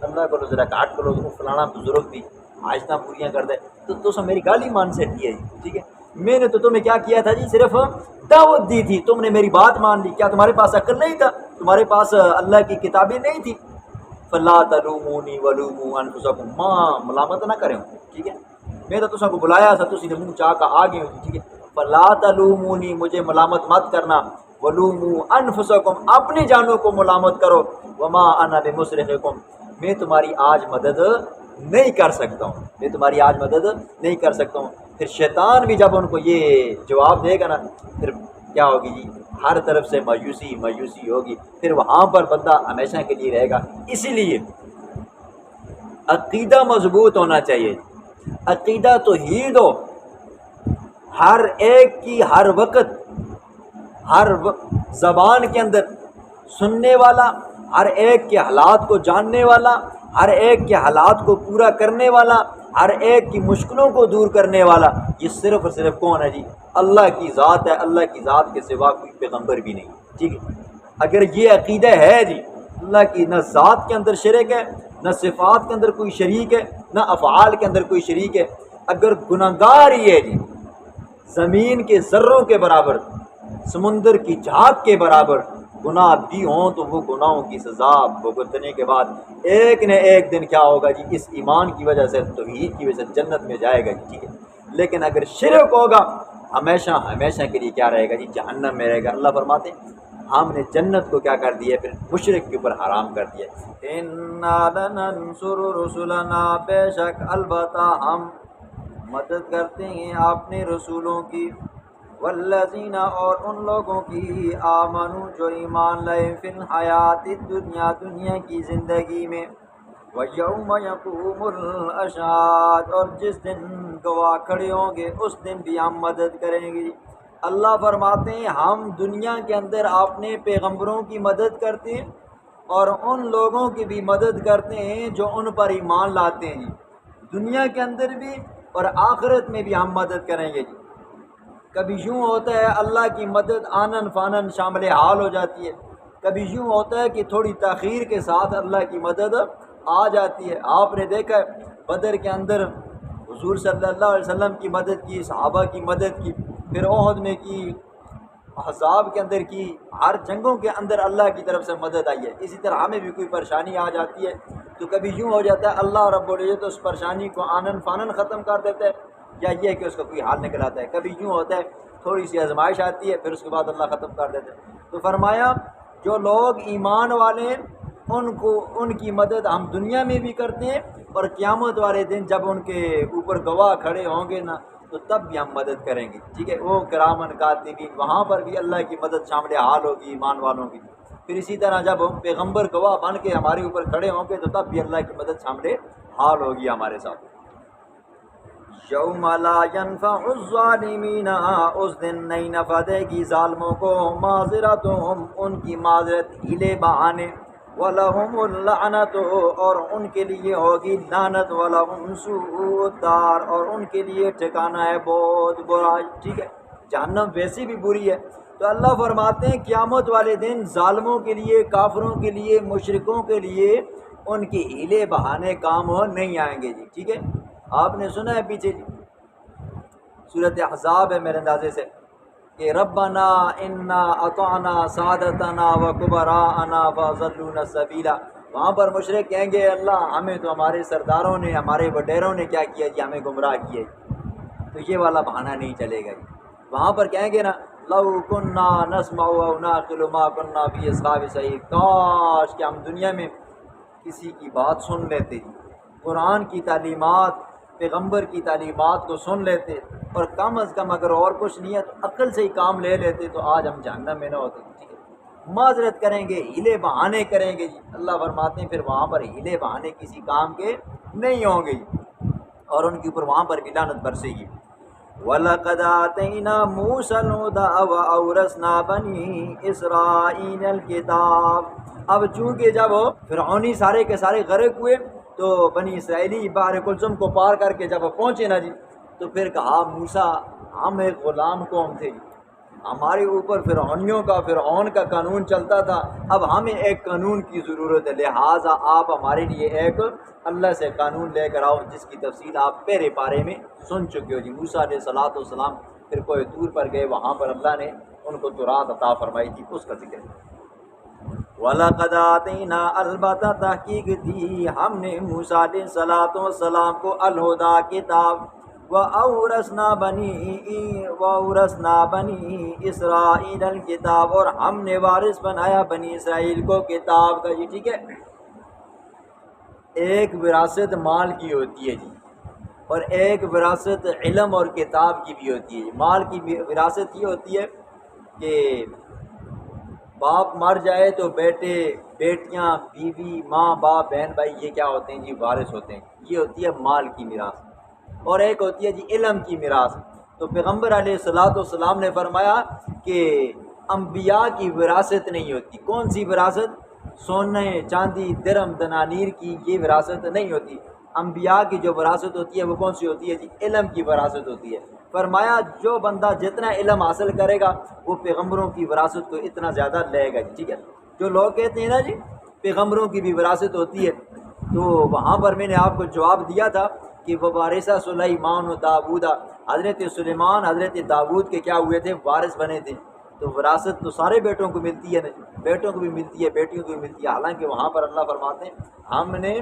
اللہ کو ذرا کاٹ کرو، فلانا بزرگ بھی آجتاں پوریاں کر دے، تو سب میری گالی مان سکتی ہے جی، ٹھیک ہے، میں نے تو تمہیں کیا کیا تھا جی، صرف دعوت دی تھی، تم نے میری بات مان لی، کیا تمہارے پاس عقل نہیں تھا، تمہارے پاس اللہ کی کتابیں نہیں تھی؟ فلا تلومونی ولوموا انفسکم، ماں ملامت نہ کریں، ٹھیک ہے، میں تو تساں کو بلایا تھا، تسی نے منہ چاہ کا آ گئے ہو، ٹھیک ہے، فلا تلومونی، مجھے ملامت مت کرنا، ولوموا انفسکم، اپنی جانوں کو ملامت کرو، وما انا بمصرخکم، میں تمہاری آج مدد نہیں کر سکتا ہوں، میں تمہاری آج مدد نہیں کر سکتا ہوں۔ پھر شیطان بھی جب ان کو یہ جواب دے گا نا، پھر کیا ہوگی جی، ہر طرف سے مایوسی مایوسی ہوگی، پھر وہاں پر بندہ ہمیشہ کے لیے رہے گا۔ اسی لیے عقیدہ مضبوط ہونا چاہیے، عقیدہ توحید ہو، ہر ایک کی ہر وقت زبان کے اندر سننے والا، ہر ایک کے حالات کو جاننے والا، ہر ایک کے حالات کو پورا کرنے والا، ہر ایک کی مشکلوں کو دور کرنے والا، یہ صرف اور صرف کون ہے جی؟ اللہ کی ذات ہے، اللہ کی ذات کے سوا کوئی پیغمبر بھی نہیں، ٹھیک ہے۔ اگر یہ عقیدہ ہے جی اللہ کی نہ ذات کے اندر شرک ہے، نہ صفات کے اندر کوئی شریک ہے، نہ افعال کے اندر کوئی شریک ہے۔ اگر گناہگار ہی ہے جی زمین کے ذروں کے برابر، سمندر کی جھاگ کے برابر گناہ بھی ہوں تو وہ گناہوں کی سزا بھگتنے کے بعد ایک نہ ایک دن کیا ہوگا جی، اس ایمان کی وجہ سے، توحید کی وجہ سے جنت میں جائے گا جی، ٹھیک ہے۔ لیکن اگر شرک ہوگا ہمیشہ ہمیشہ کے لیے کیا رہے گا جی، جہنم میں رہے گا۔ اللہ فرماتے ہیں ہم نے جنت کو کیا کر دیا، پھر مشرک کے اوپر حرام کر دیا۔ اِنَّا لَنَنصُرُ رُسُلَنَا، بے شک البتہ ہم مدد کرتے ہیں اپنے رسولوں کی، والذین اور ان لوگوں کی آمنو جو ایمان لائے، فی الحیات الدنیا دنیا کی زندگی میں، وَيَوْمَ يَقُومُ الْأَشْهَادُ اور جس دن گواہ کھڑے ہوں گے اس دن بھی ہم مدد کریں گے۔ اللہ فرماتے ہیں ہم دنیا کے اندر اپنے پیغمبروں کی مدد کرتے ہیں اور ان لوگوں کی بھی مدد کرتے ہیں جو ان پر ایمان لاتے ہیں جی، دنیا کے اندر بھی اور آخرت میں بھی ہم مدد کریں گے جی۔ کبھی یوں ہوتا ہے اللہ کی مدد آنن فانن شامل حال ہو جاتی ہے، کبھی یوں ہوتا ہے کہ تھوڑی تاخیر کے ساتھ اللہ کی مدد آ جاتی ہے۔ آپ نے دیکھا ہے بدر کے اندر حضور صلی اللہ علیہ وسلم کی مدد کی، صحابہ کی مدد کی، پھر احد میں کی، احزاب کے اندر کی، ہر جنگوں کے اندر اللہ کی طرف سے مدد آئی ہے۔ اسی طرح ہمیں بھی کوئی پریشانی آ جاتی ہے تو کبھی یوں ہو جاتا ہے اللہ رب العزت اس پریشانی کو آنن فانن ختم کر دیتا ہے، یا یہ کہ اس کا کوئی حال نکل آتا ہے۔ کبھی یوں ہوتا ہے تھوڑی سی آزمائش آتی ہے پھر اس کے بعد اللہ ختم کر دیتا ہے۔ تو فرمایا جو لوگ ایمان والے ہیں ان کی مدد ہم دنیا میں بھی کرتے ہیں اور قیامت والے دن جب ان کے اوپر گواہ کھڑے ہوں گے نا تو تب بھی ہم مدد کریں گے، ٹھیک ہے۔ وہ کرامن کاتبین، وہاں پر بھی اللہ کی مدد شامل حال ہوگی ایمان والوں کی۔ پھر اسی طرح جب ہم پیغمبر گواہ بن کے ہمارے اوپر کھڑے ہوں گے تو تب بھی اللہ کی مدد شامل حال ہوگی ہمارے ساتھ۔ یوم لا ینفع الظالمین، اس دن نہیں نفع دے گی ظالموں کو، معذرتہم ان کی معذرت، ہیلے بہانے، وَلَهُمُ اللعنۃ اور ان کے لیے ہوگی لعنت، وَلَهُمْ سُوءُ الدار اور ان کے لیے ٹھکانہ ہے بہت برا، ٹھیک ہے۔ جہنم ویسی بھی بری ہے۔ تو اللہ فرماتے ہیں قیامت والے دن ظالموں کے لیے، کافروں کے لیے، مشرکوں کے لیے ان کی ہیلے بہانے کام نہیں آئیں گے جی، ٹھیک ہے۔ آپ نے سنا ہے پیچھے جی سورۃ احزاب ہے میرے اندازے سے کہ ربنا انا اطعنا سادتنا وکبراءنا فضلونا السبیلا، وہاں پر مشرک کہیں گے اللہ ہمیں تو ہمارے سرداروں نے، ہمارے وڈیروں نے کیا کیا جی، ہمیں گمراہ کیا جی۔ تو یہ والا بہانہ نہیں چلے گا جی۔ وہاں پر کہیں گے نا لو کننا نسمع او نعقل ما کننا فی اصحاب السعیر، کاش کہ ہم دنیا میں کسی کی بات سن لیتے جی، قرآن کی تعلیمات، پیغمبر کی تعلیمات کو سن لیتے، اور کم از کم اگر اور کچھ نہیں ہے تو عقل سے ہی کام لے لیتے تو آج ہم جہنم میں نہ ہوتے، ٹھیک ہے۔ معذرت کریں گے، ہیلے بہانے کریں گے جی۔ اللہ فرماتے ہیں پھر وہاں پر ہیلے بہانے کسی کام کے نہیں ہوں گے اور ان کے اوپر وہاں پر بھی لعنت برسے گی۔ وَلَقَدْ آتَيْنَا مُوسَى الْهُدَىٰ وَأَوْرَثْنَا بَنِي إِسْرَائِيلَ الْكِتَابَ، اب چونکہ جب فرعونی سارے کے سارے غرق ہوئے تو بنی اسرائیلی بحر کلثم کو پار کر کے جب پہنچے نا جی تو پھر کہا موسیٰ ہم ایک غلام قوم تھے، ہمارے اوپر فرعونیوں کا، فرعون کا قانون چلتا تھا، اب ہمیں ایک قانون کی ضرورت ہے، لہٰذا آپ ہمارے لیے ایک اللہ سے قانون لے کر آؤ، جس کی تفصیل آپ پہلے پارے میں سن چکے ہو جی۔ موسیٰ علیہ السلام پھر کوہ طور پر گئے، وہاں پر اللہ نے ان کو تورات عطا فرمائی تھی، اس کا ذکر ہے۔ وَلَقَدْ آتَيْنَا، البتہ تحقیق دی ہم نے موسیٰ علیہ السلام کو الہدا کتاب، وَأَوْرَثْنَا بَنِي إِسْرَائِيلَ الْكِتَابَ اور ہم نے وارث بنایا بنی اسرائیل کو کتاب کا جی، ٹھیک ہے۔ ایک وراثت مال کی ہوتی ہے جی اور ایک وراثت علم اور کتاب کی بھی ہوتی ہے۔ مال کی وراثت یہ ہوتی ہے کہ باپ مر جائے تو بیٹے، بیٹیاں، بیوی، ماں، باپ، بہن، بھائی یہ کیا ہوتے ہیں جی، وارث ہوتے ہیں، یہ ہوتی ہے مال کی میراث۔ اور ایک ہوتی ہے جی علم کی میراث۔ تو پیغمبر علیہ السلام نے فرمایا کہ انبیاء کی وراثت نہیں ہوتی۔ کون سی وراثت؟ سونے، چاندی، درم، دنانیر کی یہ وراثت نہیں ہوتی۔ انبیاء کی جو وراثت ہوتی ہے وہ کون سی ہوتی ہے جی؟ علم کی وراثت ہوتی ہے۔ فرمایا جو بندہ جتنا علم حاصل کرے گا وہ پیغمبروں کی وراثت کو اتنا زیادہ لے گا، ٹھیک ہے۔ جو لوگ کہتے ہیں نا جی پیغمبروں کی بھی وراثت ہوتی ہے۔ تو وہاں پر میں نے آپ کو جواب دیا تھا کہ وارثہ سلیمان و داؤد، حضرت سلیمان حضرت داؤد کے کیا ہوئے تھے؟ وارث بنے تھے۔ تو وراثت تو سارے بیٹوں کو ملتی ہے نا، بیٹوں کو بھی ملتی ہے، بیٹیوں کو بھی ملتی ہے۔ حالانکہ وہاں پر اللہ فرماتے ہیں ہم نے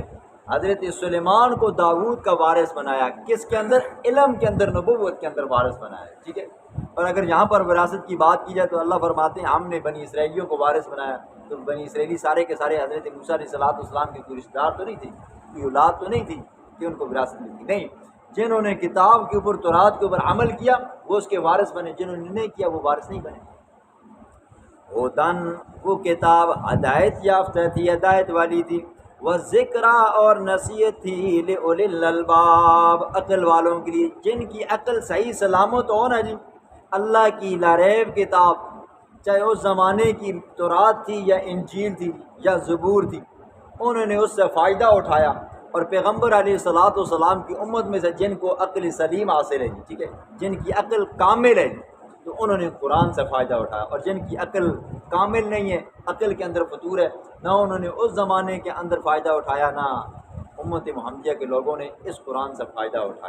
حضرت سلیمان کو داؤد کا وارث بنایا، کس کے اندر؟ علم کے اندر، نبوت کے اندر وارث بنایا، ٹھیک ہے۔ اور اگر یہاں پر وراثت کی بات کی جائے تو اللہ فرماتے ہیں ہم نے بنی اسرائیلیوں کو وارث بنایا۔ تو بنی اسرائیلی سارے کے سارے حضرت موسیٰ علیہ السلام کے کوئی رشتہ دار تو نہیں تھے، کوئی اولاد تو نہیں تھی کہ ان کو وراثت ملتی، نہیں۔ جنہوں نے کتاب کے اوپر، تورات کے اوپر عمل کیا وہ اس کے وارث بنے، جنہوں نے نہیں کیا وہ وارث نہیں بنے۔ ہدن، وہ کتاب ہدایت یافتہ تھی، ہدایت والی تھی، وہ ذکر اور نصیحت تھی لِأُولِي الْأَلْبَاب، عقل والوں کے لیے، جن کی عقل صحیح سلامت ہو نا جی۔ اللہ کی لاریب کتاب، چاہے اس زمانے کی تورات تھی یا انجیل تھی یا زبور تھی، انہوں نے اس سے فائدہ اٹھایا۔ اور پیغمبر علیہ السلام کی امت میں سے جن کو عقل سلیم حاصل ہے جی، ٹھیک ہے، جن کی عقل کامل ہے جی، تو انہوں نے قرآن سے فائدہ اٹھایا۔ اور جن کی عقل کامل نہیں ہے، عقل کے اندر فطور ہے، نہ انہوں نے اس زمانے کے اندر فائدہ اٹھایا، نہ امت محمدیہ کے لوگوں نے اس قرآن سے فائدہ اٹھایا۔